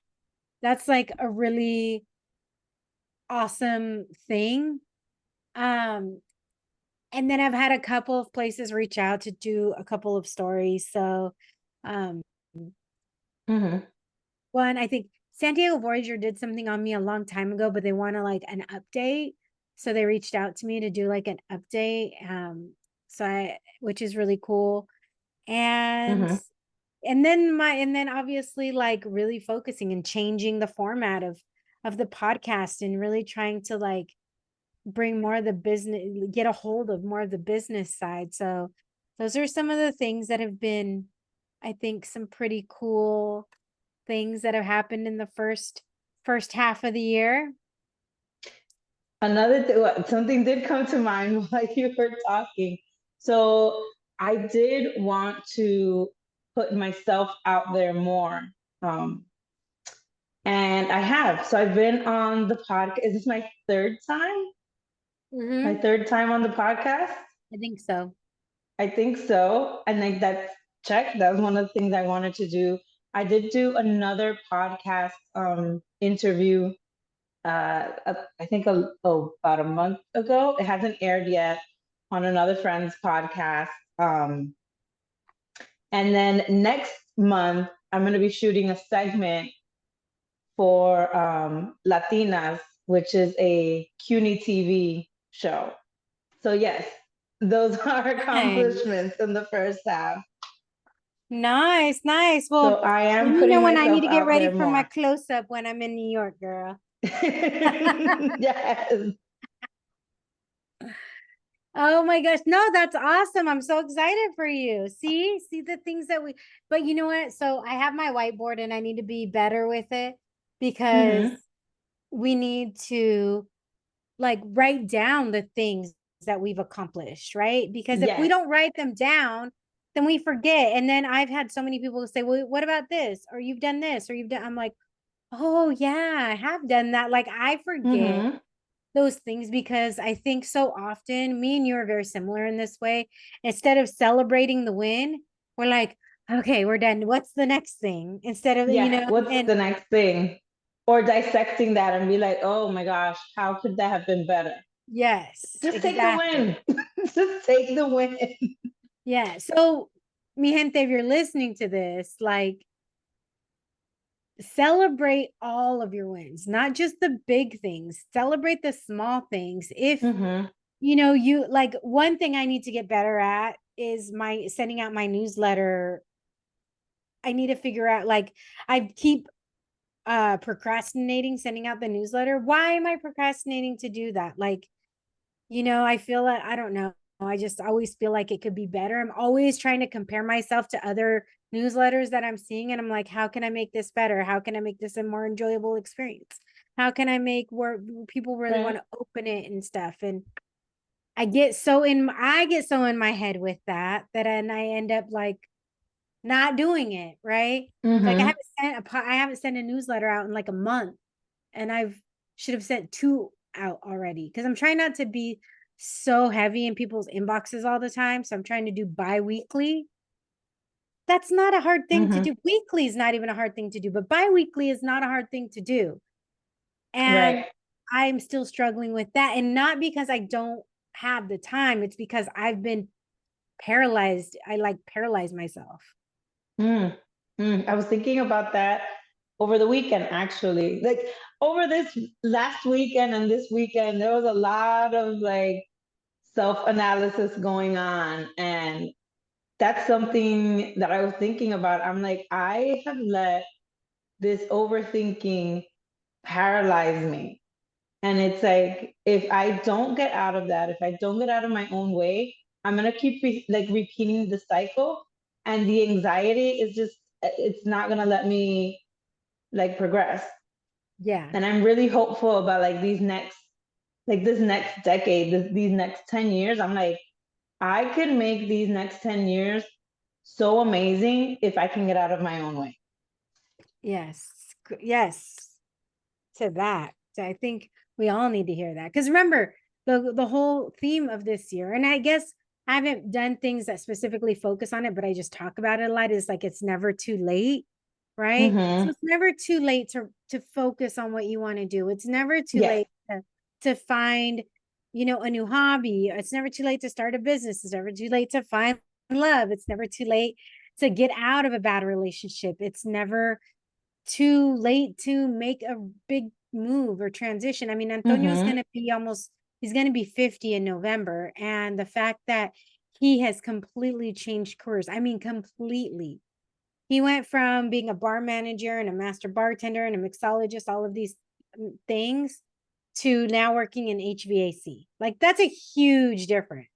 That's like a really awesome thing. Um, and then I've had a couple of places reach out to do a couple of stories. So, um, Mm-hmm. one, I think San Diego Voyager did something on me a long time ago, but they want to like an update. So they reached out to me to do like an update. Which is really cool. And Mm-hmm. and then obviously like really focusing and changing the format of the podcast and really trying to like bring more of the business, get a hold of more of the business side. So those are some of the things that have been, I think, some pretty cool things that have happened in the first half of the year. Another thing, something did come to mind while you were talking. So I did want to put myself out there more. Um, and I have. So I've been on the podcast. Is this my third time? My Mm-hmm. third time on the podcast? I think so. I think so. And like that's check. That was one of the things I wanted to do. I did do another podcast interview I think about a month ago. It hasn't aired yet on another friend's podcast. And then next month, I'm going to be shooting a segment for Latinas, which is a CUNY TV show. So, yes, those are Nice. accomplishments in the first half. Nice, nice. So, Well, I let am me know putting when I need myself to get out ready there for my more. close up when I'm in New York, girl. Yes. Oh my gosh. No, that's awesome. I'm so excited for you. See the things that but you know what? So I have my whiteboard and I need to be better with it because Mm-hmm. we need to like write down the things that we've accomplished, right? Because if we Yes. don't write them down, then we forget. And then I've had so many people say, well, what about this? Or you've done this, or you've done, I'm like, oh yeah, I have done that. Like I forget Mm-hmm. those things because I think so often me and you are very similar in this way. Instead of celebrating the win, we're like, okay, we're done. What's the next thing? Instead of, Yeah. What's and the next thing? Or dissecting that and be like, oh my gosh, how could that have been better? yes, Just take the exactly. win. Just take the win. Yeah. So, mi gente, if you're listening to this, like celebrate all of your wins, not just the big things. Celebrate the small things. If Mm-hmm. you like one thing I need to get better at is my sending out my newsletter. I need to figure out like I keep procrastinating sending out the newsletter. Why am I procrastinating to do that? Like, I feel like I don't know. I just always feel like it could be better. I'm always trying to compare myself to other newsletters that I'm seeing. And I'm like, how can I make this better? How can I make this a more enjoyable experience? How can I make where people really want Right. to open it and stuff? And I get so in my head with that and I end up like not doing it, right? Like Mm-hmm. I haven't sent a newsletter out in like a month and I've should have sent two out already because I'm trying not to be so heavy in people's inboxes all the time. So I'm trying to do bi-weekly. That's not a hard thing to Mm-hmm. do. Weekly is not even a hard thing to do, but bi-weekly is not a hard thing to do. And Right. I'm still struggling with that. And not because I don't have the time, it's because I've been paralyzed. I like paralyze myself. Mm. I was thinking about that over the weekend, actually. Like over this last weekend and this weekend, there was a lot of like self-analysis going on. And that's something that I was thinking about. I'm like, I have let this overthinking paralyze me. And it's like, if I don't get out of that, if I don't get out of my own way, I'm gonna keep like repeating the cycle, and the anxiety is just, it's not gonna let me like progress. Yeah. And I'm really hopeful about like this next decade, these next 10 years. I'm like, I could make these next 10 years so amazing if I can get out of my own way. Yes. Yes. To that. So I think we all need to hear that. Because remember, the whole theme of this year, and I guess I haven't done things that specifically focus on it, but I just talk about it a lot, is like it's never too late. Right. So Mm-hmm. it's never too late to focus on what you want to do. It's never too Yes. late to find, a new hobby. It's never too late to start a business. It's never too late to find love. It's never too late to get out of a bad relationship. It's never too late to make a big move or transition. I mean, Antonio's Mm-hmm. going to be he's going to be 50 in November. And the fact that he has completely changed careers, I mean, completely. He went from being a bar manager and a master bartender and a mixologist, all of these things, to now working in HVAC. Like, that's a huge difference.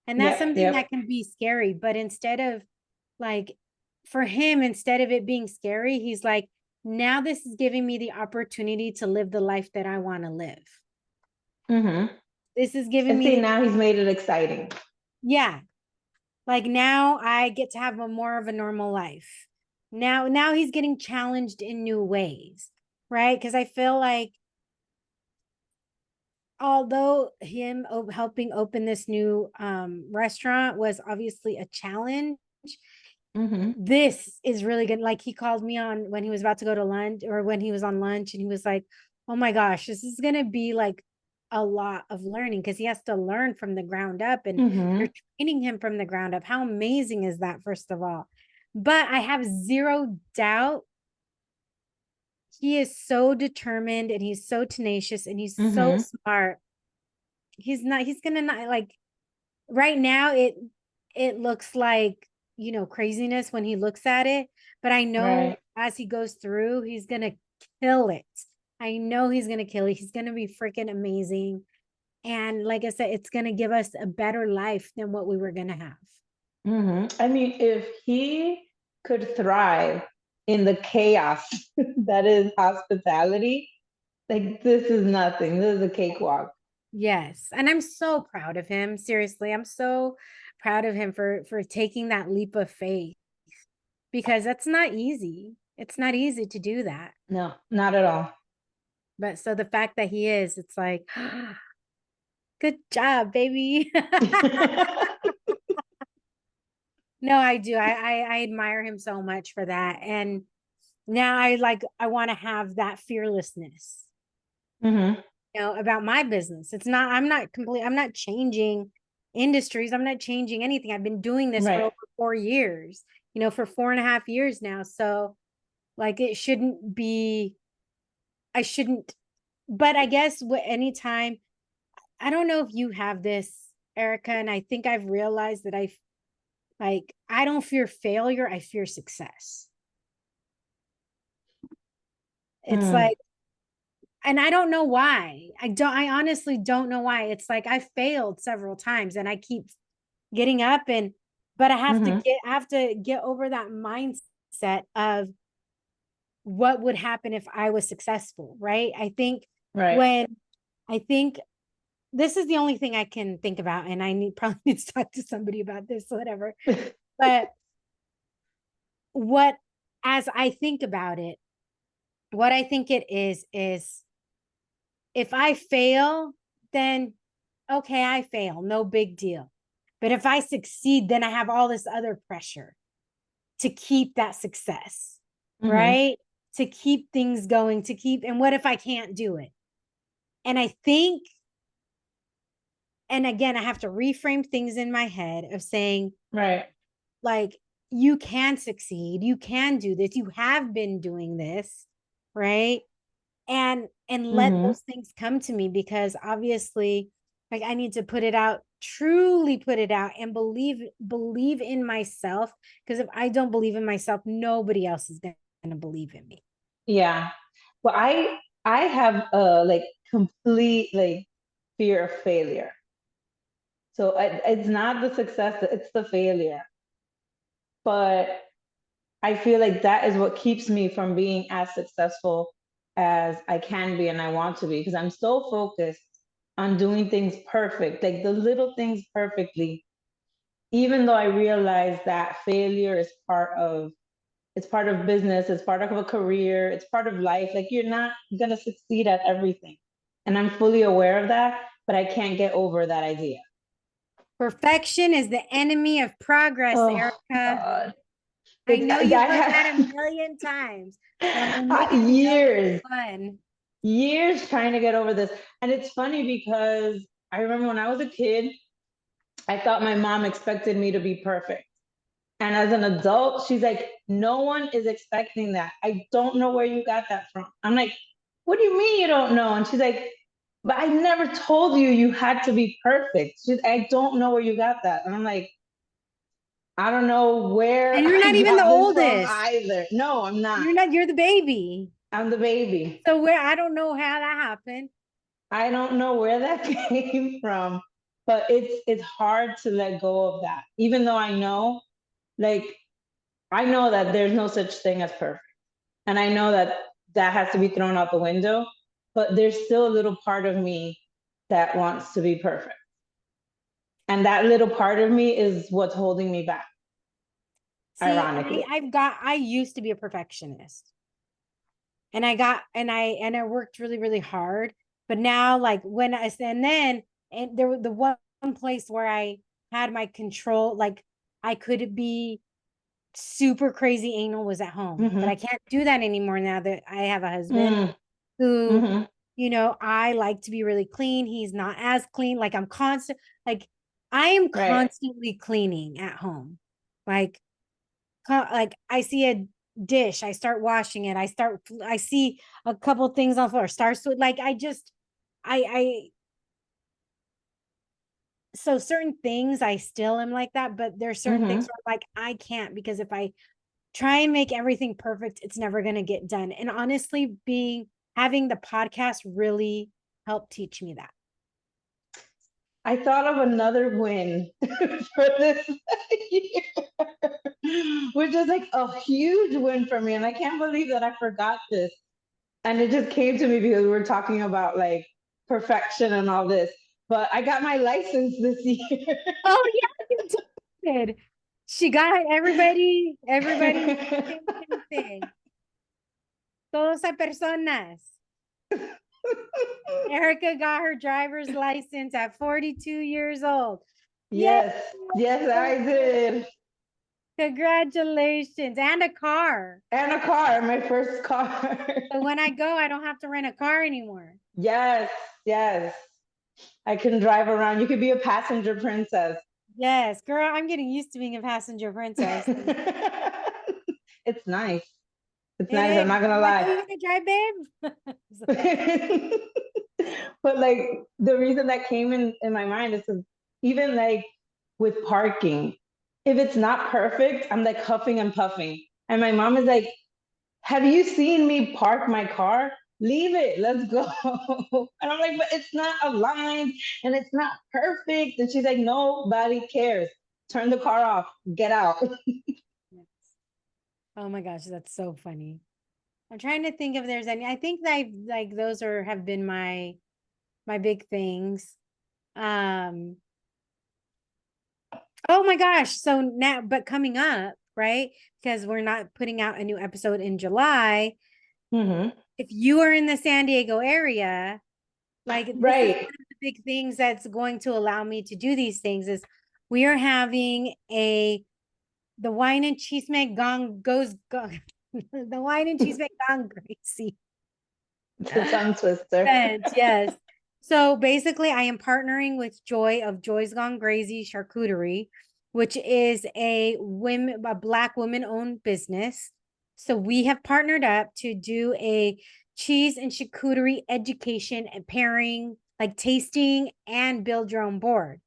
And that's Yep. something Yep. that can be scary. But instead of like, for him, instead of it being scary, he's like, now this is giving me the opportunity to live the life that I want to live. Mm-hmm. This is giving And me see, the, now he's made it exciting. yeah, like now I get to have a more of a normal life. Now he's getting challenged in new ways, right? Because I feel like although him helping open this new restaurant was obviously a challenge, Mm-hmm. this is really good. Like he called me on when he was about to go to lunch or when he was on lunch and he was like, oh my gosh, this is going to be like a lot of learning because he has to learn from the ground up and Mm-hmm. you're training him from the ground up. How amazing is that, first of all? But I have zero doubt he is so determined and he's so tenacious and he's so Mm-hmm. smart. He's gonna not like right now it looks like craziness when he looks at it, but I know Right. as he goes through he's gonna kill it. I know he's gonna kill it. He's gonna be freaking amazing, and like I said, it's gonna give us a better life than what we were gonna have. Mm-hmm. I mean, if he could thrive in the chaos that is hospitality, like this is nothing. This is a cakewalk. Yes. And I'm so proud of him. Seriously, I'm so proud of him for taking that leap of faith because that's not easy. It's not easy to do that. No, not at all. But so the fact that he is, it's like, good job, baby. No, I do. I admire him so much for that. And now I want to have that fearlessness, Mm-hmm. about my business. I'm not changing industries. I'm not changing anything. I've been doing this for Right. over 4 years, for 4.5 years now. So like it shouldn't be, I shouldn't, but I guess anytime, I don't know if you have this, Erika, and I think I've realized that I don't fear failure. I fear success. It's Mm. like, and I don't know why. I honestly don't know why. It's like I failed several times and I keep getting up but Mm-hmm. I have to get over that mindset of what would happen if I was successful, right? Right. When I think this is the only thing I can think about, and probably need to talk to somebody about this, whatever. But what, as I think about it, what I think it is if I fail, then okay, I fail, no big deal. But if I succeed, then I have all this other pressure to keep that success, Mm-hmm. right? To keep things going, and what if I can't do it? And I think, and again, I have to reframe things in my head of saying, Right. like, you can succeed, you can do this, you have been doing this, right? And let Mm-hmm. those things come to me, because obviously, like, I need to put it out, truly put it out, and believe in myself, because if I don't believe in myself, nobody else is going to believe in me. Yeah. Well, I have like complete like fear of failure. So it's not the success, it's the failure. But I feel like that is what keeps me from being as successful as I can be and I want to be, because I'm so focused on doing things perfect, like the little things perfectly, even though I realize that failure is part of business, it's part of a career, it's part of life. Like you're not gonna succeed at everything. And I'm fully aware of that, but I can't get over that idea. Perfection is the enemy of progress, Oh Erika. God. I know you've That heard that a has million times, but I'm gonna make it a million years, fun. years trying to get over this. And it's funny because I remember when I was a kid, I thought my mom expected me to be perfect. And as an adult, she's like, no one is expecting that. I don't know where you got that from. I'm like, what do you mean you don't know? And she's like, but I never told you you had to be perfect. I don't know where you got that. And I'm like, I don't know where And you're I not even the got this from oldest. either. No, I'm not. You're the baby. I'm the baby. So where, I don't know how that happened. I don't know where that came from, but it's hard to let go of that. Even though like, I know that there's no such thing as perfect. And I know that that has to be thrown out the window, but there's still a little part of me that wants to be perfect. And that little part of me is what's holding me back, See, ironically. I used to be a perfectionist. And I worked really, really hard. But now, like, and there was the one place where I had my control, like I could be super crazy anal, was at home. But I Mm-hmm. can't do that anymore now that I have a husband Mm. who, Mm-hmm. I like to be really clean. He's not as clean. Like I am Right. constantly cleaning at home. Like like I see a dish, I start washing it. I see a couple things on the floor, starts with like I so certain things I still am like that, but there's certain Mm-hmm. things where like I can't, because if I try and make everything perfect, it's never gonna get done. And honestly, having the podcast really helped teach me that. I thought of another win for this year, which is like a huge win for me. And I can't believe that I forgot this. And it just came to me because we were talking about like perfection and all this. but I got my license this year. Oh yeah, you did. She got everybody same thing. Todas las personas. Erika got her driver's license at 42 years old. Yes, Yay! yes, I did. Congratulations. And a car. And a car, my first car. So when I go, I don't have to rent a car anymore. Yes, yes. I can drive around. You could be a passenger princess. Yes, girl, I'm getting used to being a passenger princess. It's nice. It's It nice. is. I'm not gonna I'm like, oh, lie. you gonna drive, babe? But like the reason that came in my mind is even like with parking, if it's not perfect, I'm like huffing and puffing. And my mom is like, have you seen me park my car? Leave it. Let's go. And I'm like, but it's not aligned and it's not perfect. And she's like, nobody cares. Turn the car off. Get out. Yes. Oh my gosh, that's so funny. I'm trying to think if there's any. I think that like those have been my big things. Um, oh my gosh. So now, but coming up, right? Because we're not putting out a new episode in July. Mm-hmm. If you are in the San Diego area, like this is one Right. of the big things that's going to allow me to do these things is we are having the wine and cheese make gone goes go, the wine and cheese make gone crazy. The tongue twister. Yes. So basically, I am partnering with Joy of Joy's Gone Crazy Charcuterie, which is a Black women-owned business. So we have partnered up to do a cheese and charcuterie education and pairing, like tasting and build your own board.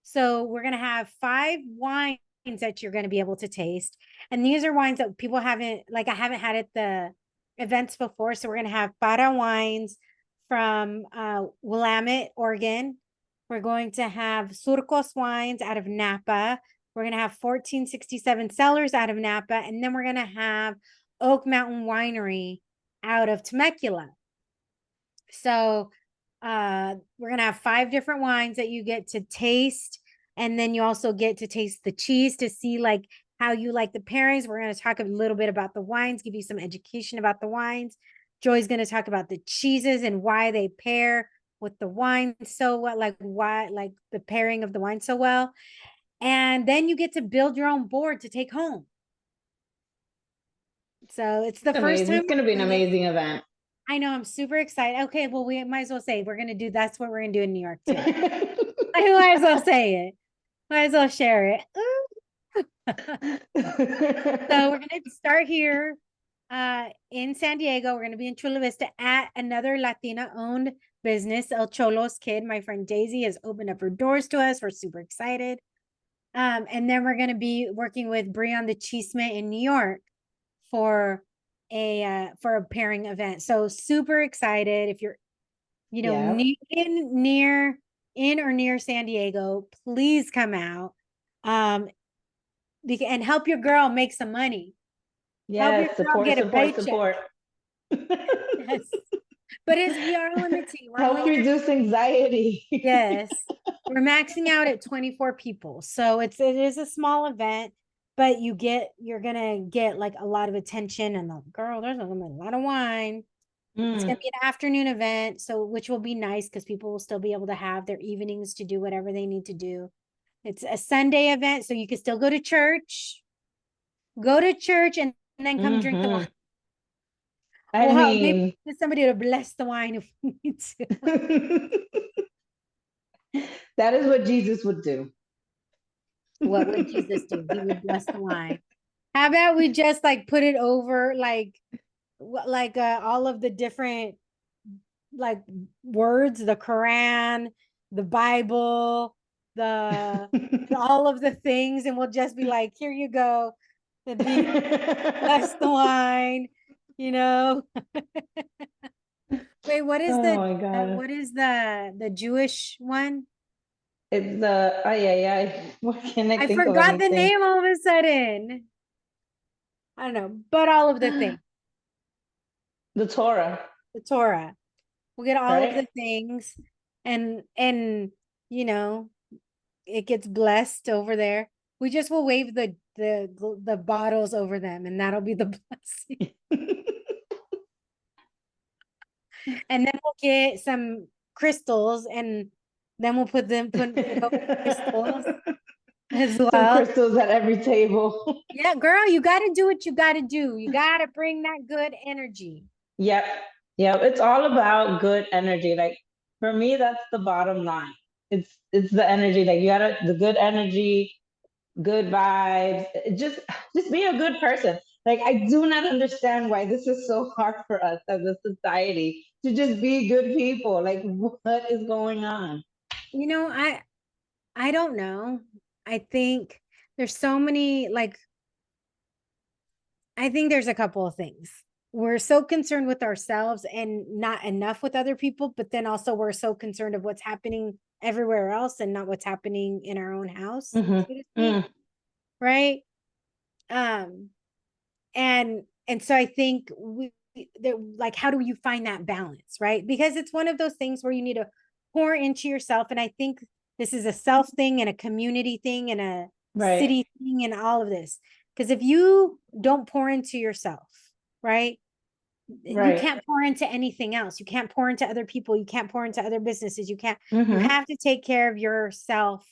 So we're gonna have 5 wines that you're gonna be able to taste, and these are wines that people haven't, like I haven't had at the events before. So we're gonna have Para wines from Willamette, Oregon. We're going to have Surcos wines out of Napa. We're going to have 1467 Cellars out of Napa. And then we're going to have Oak Mountain Winery out of Temecula. So we're going to have 5 different wines that you get to taste. And then you also get to taste the cheese to see like how you like the pairings. We're going to talk a little bit about the wines, give you some education about the wines. Joy's going to talk about the cheeses and why they pair with the wine so well, like why, like the pairing of the wine so well. And then you get to build your own board to take home. So it's the first Amazing. time. It's going to be an amazing event. I know. I'm super excited. Okay. Well, we might as well say we're going to do, that's what we're going to do in New York too. I might as well say it. Might as well share it. So we're going to start here in San Diego. We're going to be in Chula Vista at another Latina owned business, El Cholo's Kid. My friend Daisy has opened up her doors to us. We're super excited. And then we're going to be working with Brie on the Chisme in New York for a pairing event. So super excited. If you're, you know, Yeah. in or near San Diego, please come out. And help your girl make some money. Help your Yes. girl Support, get a support, paycheck. support. Yes. But we are limiting. Help reduce anxiety. Yes. We're maxing out at 24 people. So it is a small event, but you're gonna get like a lot of attention and girl, there's gonna be a lot of wine. It's gonna be an afternoon event, so which will be nice because people will still be able to have their evenings to do whatever they need to do. It's a Sunday event, so you can still go to church and then come drink the wine. I Maybe mean, get somebody to bless the wine if we need to. that is what Jesus would do. What would Jesus do? He would bless the wine. How about we just like put it over like all of the different like words, the Quran, the Bible, the all of the things, and we'll just be like, here you go. Bless the wine, you know. Wait, what is Oh my God. what is the Jewish one? It's the, oh yeah. What can I I think of forgot the anything? name all of a sudden. I don't know, but all of the things. The Torah. The Torah. We'll get all of the Right? things, and you know, it gets blessed over there. We just will wave the bottles over them, and that'll be the blessing. And then we'll get some crystals, and then we'll put over crystals as Some well. crystals at every table. Yeah, girl, you got to do what you got to do. You got to bring that good energy. Yep. Yep. It's all about good energy. Like for me, that's the bottom line. It's the energy. Like you gotta the good energy, good vibes. Just be a good person. Like I do not understand why this is so hard for us as a society to just be good people. Like what is going on? You know, I don't know. I think there's so many, like, I think there's a couple of things. We're so concerned with ourselves and not enough with other people, but then also we're so concerned of what's happening everywhere else and not what's happening in our own house, Mm-hmm. so to speak. Right? Um, and so I think like, how do you find that balance, right? Because it's one of those things where you need to pour into yourself. And I think this is a self thing and a community thing and a Right. city thing and all of this. Because if you don't pour into yourself, right, you Right. can't pour into anything else. You can't pour into other people. You can't pour into other businesses. You Mm-hmm. have to take care of yourself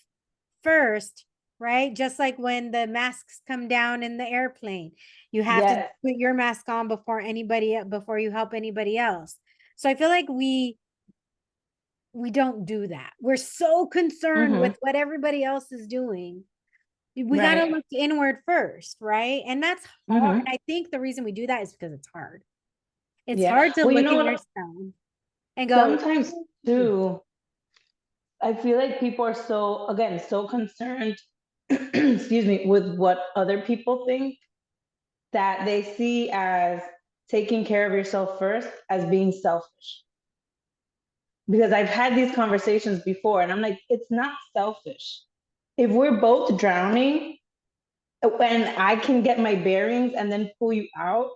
first, right? Just like when the masks come down in the airplane, you have to Yes. put your mask on before you help anybody else. So I feel like we don't do that. We're so concerned Mm-hmm. with what everybody else is doing. We got to Right. look inward first, right? And that's hard. Mm-hmm. And I think the reason we do that is because it's hard. It's Yeah. hard to Well, you look know at what? yourself and go, Sometimes too, I feel like people are so, again, so concerned, excuse me, with what other people think that they see as taking care of yourself first as being selfish. Because I've had these conversations before and I'm like, it's not selfish. If we're both drowning and I can get my bearings and then pull you out,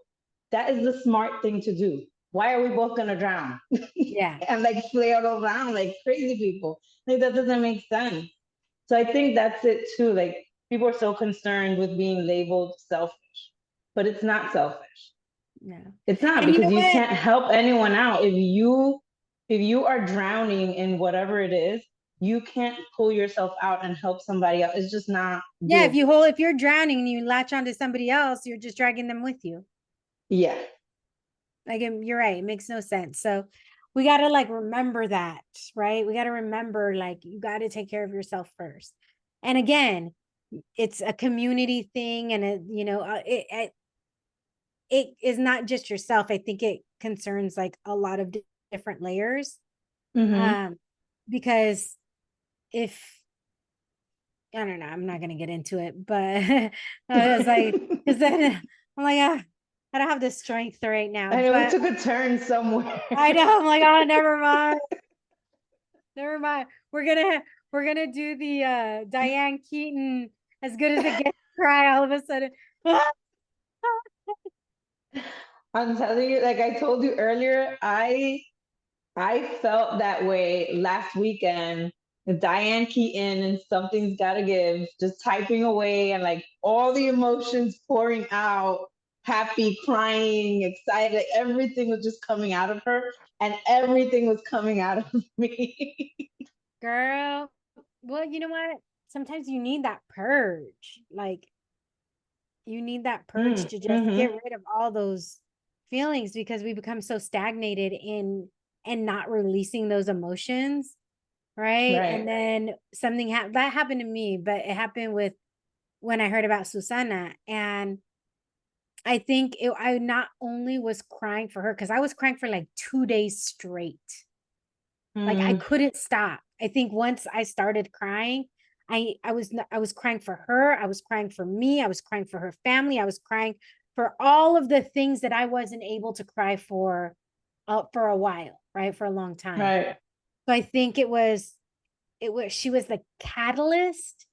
that is the smart thing to do. Why are we both gonna drown? yeah, And like flail around like crazy people? Like that doesn't make sense. So I think that's it too. Like people are so concerned with being labeled selfish, but it's not selfish. no. It's not And you because know you what? can't help anyone out. If you are drowning in whatever it is, you can't pull yourself out and help somebody else. It's just not Yeah, doable. if you're drowning and you latch onto somebody else, you're just dragging them with you. Yeah. Like, you're right, it makes no sense. So we got to like remember that, right? We got to remember, like, you got to take care of yourself first. And again, it's a community thing, and it is not just yourself. I think it concerns like a lot of different layers. Mm-hmm. Um, because if I don't know, I'm not gonna get into it, but I was like, because then I'm like, I don't have the strength right now. I know we But took a turn somewhere. I know, I'm like, oh, never mind. Never mind. We're gonna do the Diane Keaton as good as it gets cry all of a sudden. I'm telling you, like I told you earlier, I felt that way last weekend with Diane Keaton and Something's Gotta Give, just typing away and like all the emotions pouring out, happy, crying, excited, everything was just coming out of her and everything was coming out of me. Girl, well, you know what? Sometimes you need that purge. Like, you need that purge to just get Mm-hmm. rid of all those feelings, because we become so stagnated in and not releasing those emotions, right? And Right. then that happened to me, but it happened with when I heard about Susana. And I think I not only was crying for her, because I was crying for like 2 days straight. Like, I Mm, couldn't stop. I think once I started crying, I was crying for her, I was crying for me, I was crying for her family, I was crying for all of the things that I wasn't able to cry for a while, right? For a long time. right. So I think she was the catalyst,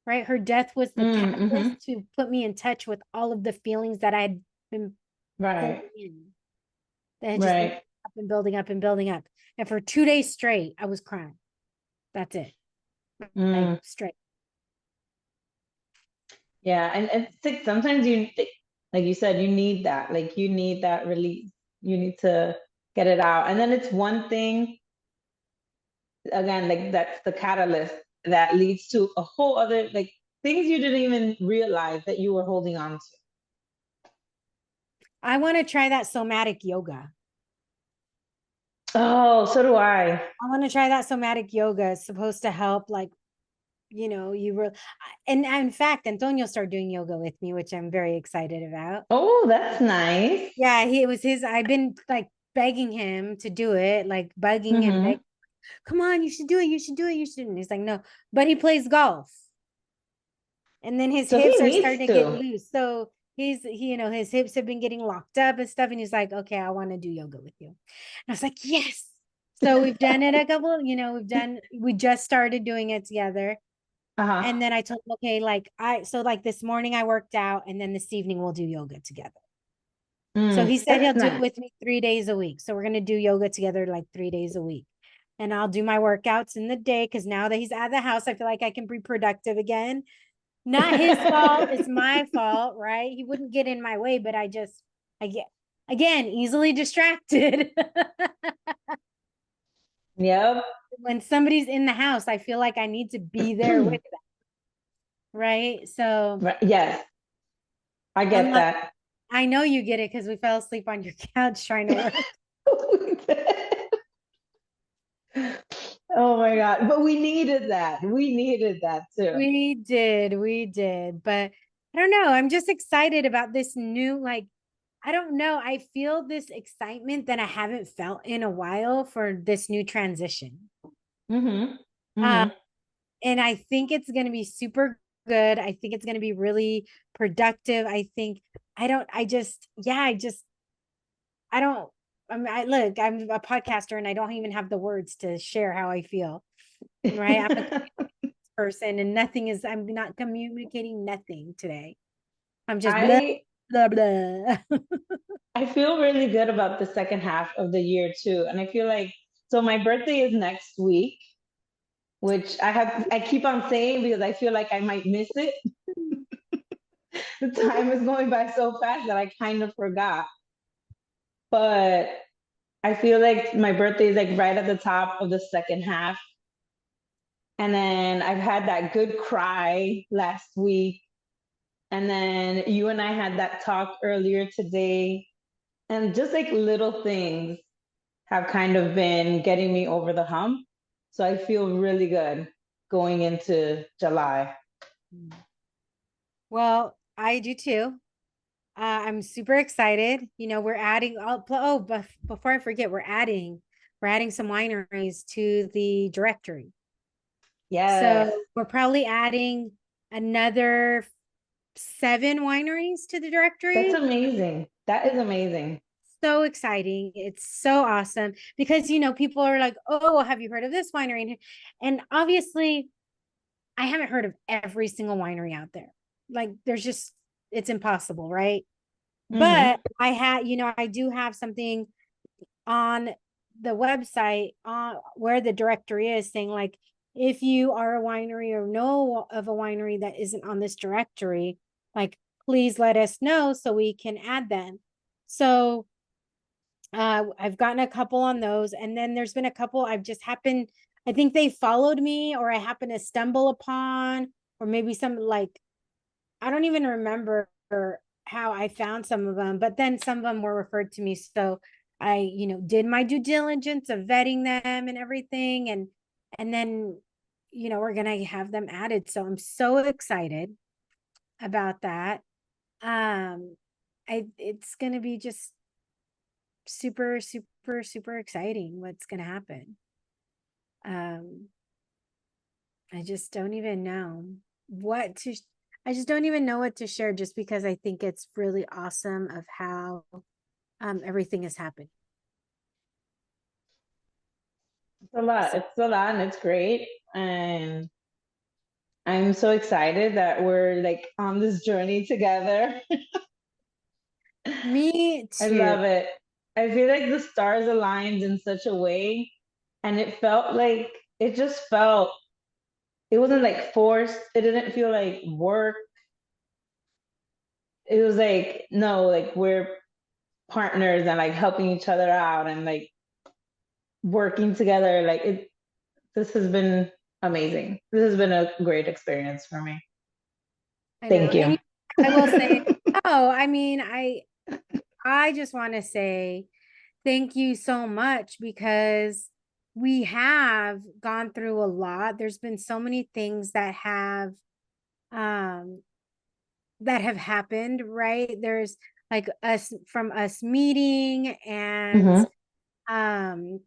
right? Her death was the Mm-hmm. catalyst to put me in touch with all of the feelings that I'd been holding Right. in, that had just been Right. up and building up and building up. And for 2 days straight, I was crying. That's it. Like Mm, straight. yeah, and it's like sometimes like you said, you need that. Like you need that release. You need to get it out, and then it's one thing again. Like that's the catalyst that leads to a whole other like things you didn't even realize that you were holding on to. I want to try that somatic yoga. Oh, so do I. I want to try that somatic yoga. It's supposed to help, like, you were, and in fact, Antonio started doing yoga with me, which I'm very excited about. Oh, that's nice. Yeah, it was his. I've been like begging him to do it, like bugging him, Mm-hmm. come on, you should do it, you should do it, you should. And he's like, no, but he plays golf. And then his So he hips are needs starting to get to. loose. So his hips have been getting locked up and stuff. And he's like, okay, I want to do yoga with you. And I was like, yes. So we've done it a couple, we just started doing it together. Uh-huh. And then I told him, okay, like this morning I worked out and then this evening we'll do yoga together. So he said he'll That's do it nice. with me 3 days a week. So we're going to do yoga together like 3 days a week. And I'll do my workouts in the day because now that he's at the house, I feel like I can be productive again. Not his fault, it's my fault, right? He wouldn't get in my way, but I get, again, easily distracted. Yep. When somebody's in the house, I feel like I need to be there with them, right? So Right. Yes, I get unlike, that. I know you get it because we fell asleep on your couch trying to work. Oh my God. But we needed that. We needed that too. We did. But I don't know. I'm just excited about this new, like, I don't know. I feel this excitement that I haven't felt in a while for this new transition. Mm-hmm. Uh, Mm-hmm. and I think it's going to be super good. I think it's going to be really productive. I don't, look, I'm a podcaster and I don't even have the words to share how I feel, right? I'm a person and I'm not communicating nothing today. I'm just blah, I blah, blah. I feel really good about the second half of the year too. And I feel like so my birthday is next week, which I keep on saying because I feel like I might miss it. The time is going by so fast that I kind of forgot. But I feel like my birthday is like right at the top of the second half. And then I've had that good cry last week. And then you and I had that talk earlier today. And just like little things have kind of been getting me over the hump. So I feel really good going into July. Well, I do too. I'm super excited. We're adding, but before I forget, we're adding some wineries to the directory. Yes. So we're probably adding another 7 wineries to the That's directory. amazing. That is amazing. So exciting. It's so awesome because, people are like, oh, have you heard of this winery? And obviously, I haven't heard of every single winery out there. Like, it's impossible, right? Mm-hmm. But I do have something on the website where the directory is saying, like, if you are a winery or know of a winery that isn't on this directory, like, please let us know so we can add them. So I've gotten a couple on those, and then there's been a couple I think they followed me, or I happened to stumble upon, or maybe some, like, I don't even remember how I found some of them, but then some of them were referred to me. So I, did my due diligence of vetting them and everything. And then, we're going to have them added. So I'm so excited about that. It's going to be just super, super, super exciting what's going to happen. Um, I just don't even know what to I just don't even know what to share just because I think it's really awesome of how everything has happened. It's a lot. So It's a lot and it's great. And I'm so excited that we're like on this journey together. me I too. love it. I feel like the stars aligned in such a way. And it felt like it just felt, it wasn't like forced. It didn't feel like work. It was like, no, like we're partners and like helping each other out and like working together. Like this has been amazing. This has been a great experience for me. I know. Thank And you. I will say, oh, I mean, I just want to say thank you so much because we have gone through a lot. There's been so many things um that have happened, right? There's like us meeting and Hmm. um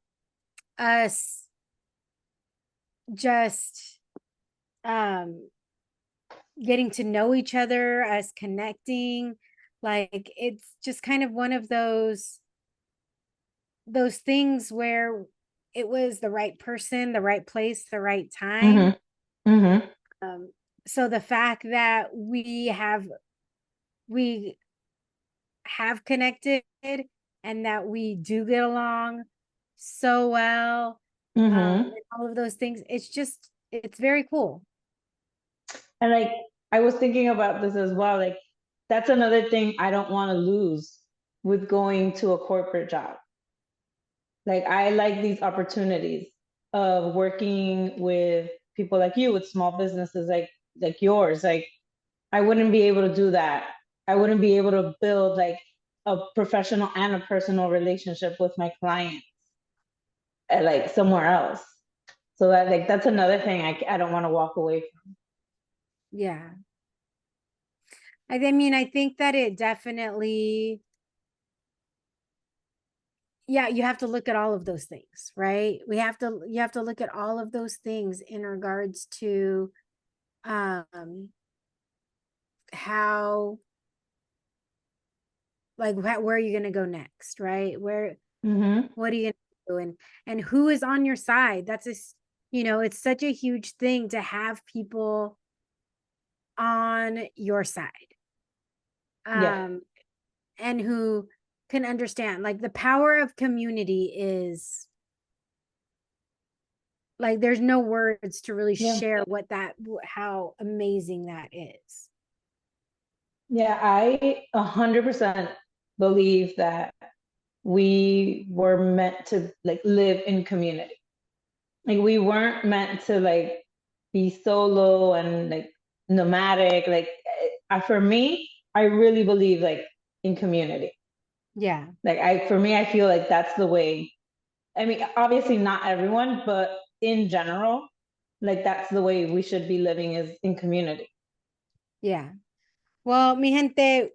us just um getting to know each other, us connecting. Like it's just kind of one of those things where it was the right person, the right place, the right Hmm. time. Hmm. Um, so the fact that we have connected and that we do get along so well, Hmm. and all of those things, it's very cool. And like I was thinking about this as well. Like that's another thing I don't want to lose with going to a corporate job. Like I like these opportunities of working with people like you with small businesses like yours. Like I wouldn't be able to do that. I wouldn't be able to build like a professional and a personal relationship with my client at like somewhere else. So that like that's another thing I don't want to walk away from. Yeah. I mean, I think that it definitely, yeah, you have to look at all of those things, right? You have to look at all of those things in regards to um how like where are you going to go next, right? Hmm. What are you going to do, and who is on your side? It's such a huge thing to have people on your side. Yeah. Um and who can understand. Like the power of community is like there's no words to really Yeah. share how amazing that is. Yeah. I 100% believe that we were meant to like live in community. Like we weren't meant to like be solo and like nomadic. Like for me, I really believe like in community. Yeah. Like for me, I feel like that's the way. I mean, obviously not everyone, but in general, like that's the way we should be living is in community. Yeah. Well, mi gente,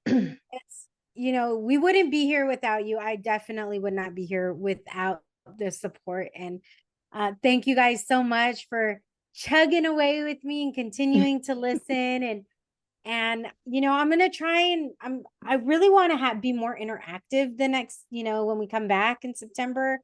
we wouldn't be here without you. I definitely would not be here without the support. And thank you guys so much for chugging away with me and continuing to listen. And I'm gonna try and I really want to be more interactive the next, when we come back in September.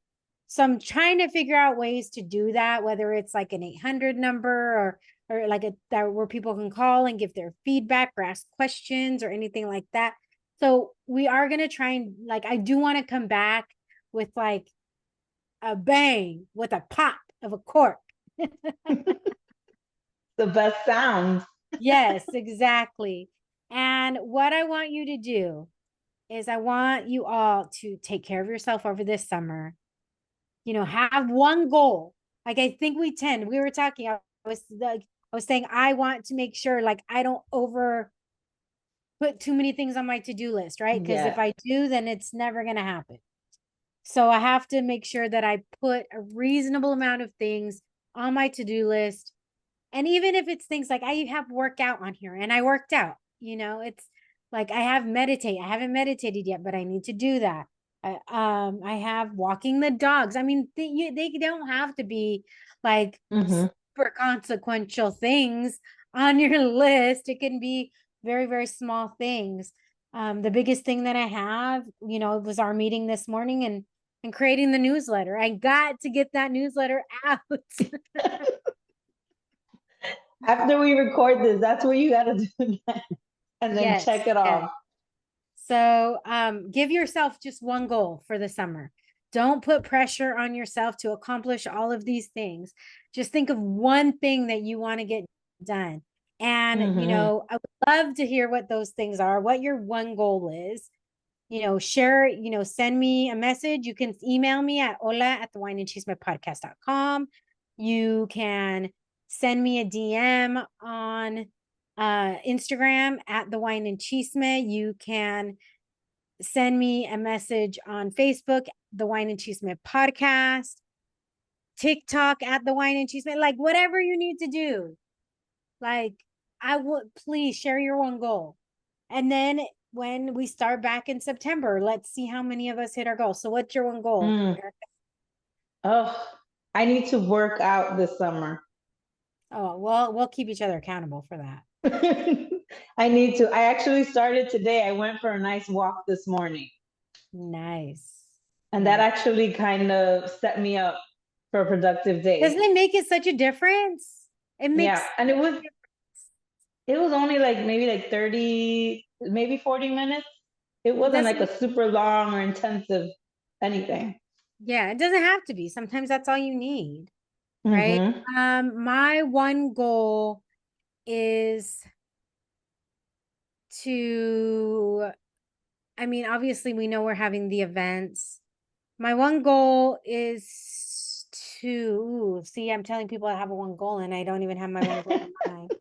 So I'm trying to figure out ways to do that, whether it's like an 800 number or like that where people can call and give their feedback or ask questions or anything like that. So we are gonna try and like I do want to come back with like a bang, with a pop of a cork. The best sounds. Yes, exactly. And what I want you to do is I want you all to take care of yourself over this summer. Have one goal. Like I think we were talking, I was saying I want to make sure like I don't over put too many things on my to-do list, right? Because if Yeah. I do, then it's never going to happen. So I have to make sure that I put a reasonable amount of things on my to-do list. And even if it's things like I have workout on here and I worked out, it's like I haven't meditated yet, but I need to do that. I have walking the dogs. I mean, they don't have to be like Hmm. super consequential things on your list. It can be very, very small things. The biggest thing that I have, was our meeting this morning and creating the newsletter. I got to get that newsletter out. After we record this, that's what you got to do next, and then Yes, check it yes. off. So give yourself just one goal for the summer Don't put pressure on yourself to accomplish all of these things. Just think of one thing that you want to get done. And, I would love to hear what those things are, what your one goal is. Share, send me a message. You can email me at hola@thewineandchismepodcast.com. You can send me a DM on Instagram at the Wine and Chisme. You can send me a message on Facebook, the Wine and Chisme podcast, TikTok at the Wine and Chisme, like whatever you need to do. Like, I would please share your one goal. And then when we start back in September, let's see how many of us hit our goal. So what's your one goal, Erika? Oh, I need to work out this summer. Oh, well, we'll keep each other accountable for that. I need to. I actually started today. I went for a nice walk this morning. Nice. And that actually kind of set me up for a productive day. Doesn't it make it such a difference? It makes and it was only maybe 30, maybe 40 minutes. It wasn't like a super long or intensive anything. Yeah, it doesn't have to be. Sometimes that's all you need. Right? My one goal is to, obviously we know we're having the events. My one goal is to see, I'm telling people I have a one goal and I don't even have my one goal in mind.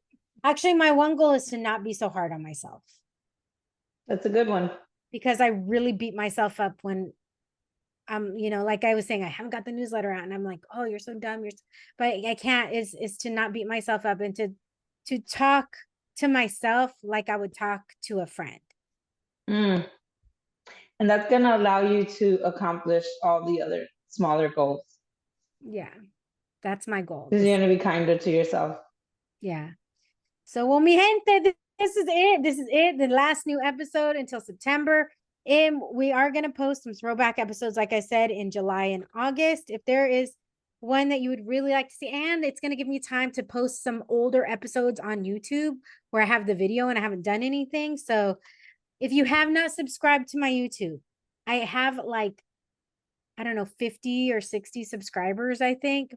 Actually, my one goal is to not be so hard on myself. That's a good one. Because I really beat myself up when like I was saying, I haven't got the newsletter out and I'm like, oh, you're so dumb. But I can't, is to not beat myself up and to talk to myself like I would talk to a friend. And that's going to allow you to accomplish all the other smaller goals. Yeah, that's my goal. Because you're going to be kinder to yourself. Yeah. So, well, mi gente, this is it. This is it. The last new episode until September. We are going to post some throwback episodes, like I said, in July and August. If there is one that you would really like to see, and it's going to give me time to post some older episodes on YouTube where I have the video and I haven't done anything. So if you have not subscribed to my YouTube, I have 50 or 60 subscribers, I think.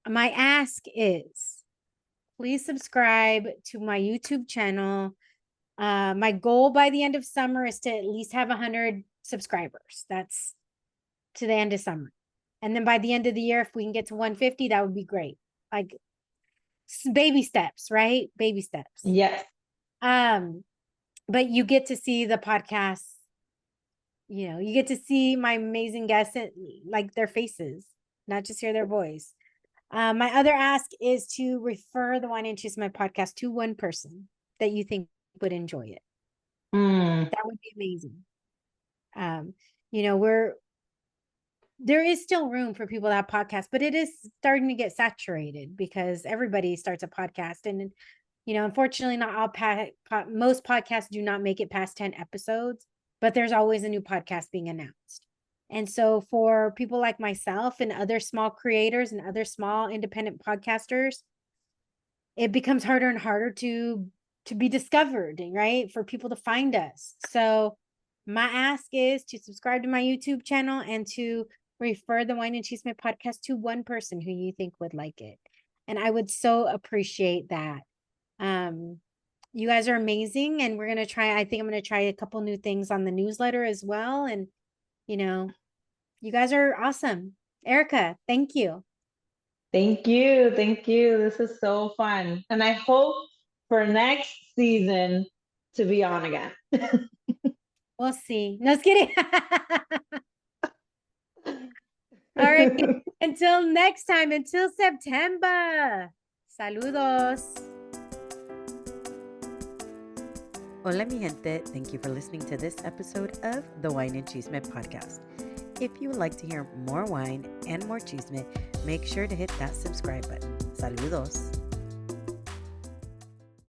My ask is, please subscribe to my YouTube channel. My goal by the end of summer is to at least have 100 subscribers. That's to the end of summer. And then by the end of the year, if we can get to 150, that would be great. Like baby steps, right? Baby steps. Yes. But you get to see the podcast. You get to see my amazing guests, like their faces, not just hear their voice. My other ask is to refer the Wine and Chisme podcast to one person that you think would enjoy it. That would be amazing. There is still room for people to have podcasts, but it is starting to get saturated because everybody starts a podcast. And, unfortunately, not all most podcasts do not make it past 10 episodes, but there's always a new podcast being announced. And so for people like myself and other small creators and other small independent podcasters, it becomes harder and harder to be discovered, right? For people to find us. So my ask is to subscribe to my YouTube channel and to refer the Wine and Chisme podcast to one person who you think would like it. And I would so appreciate that. You guys are amazing. And I think I'm going to try a couple new things on the newsletter as well. And, you guys are awesome. Erika, thank you. Thank you. Thank you. This is so fun. And I hope for next season to be on again. We'll see. No, just kidding. All right. Until next time, until September. Saludos. Hola, mi gente. Thank you for listening to this episode of the Wine and Chisme podcast. If you would like to hear more wine and more chisme, make sure to hit that subscribe button. Saludos.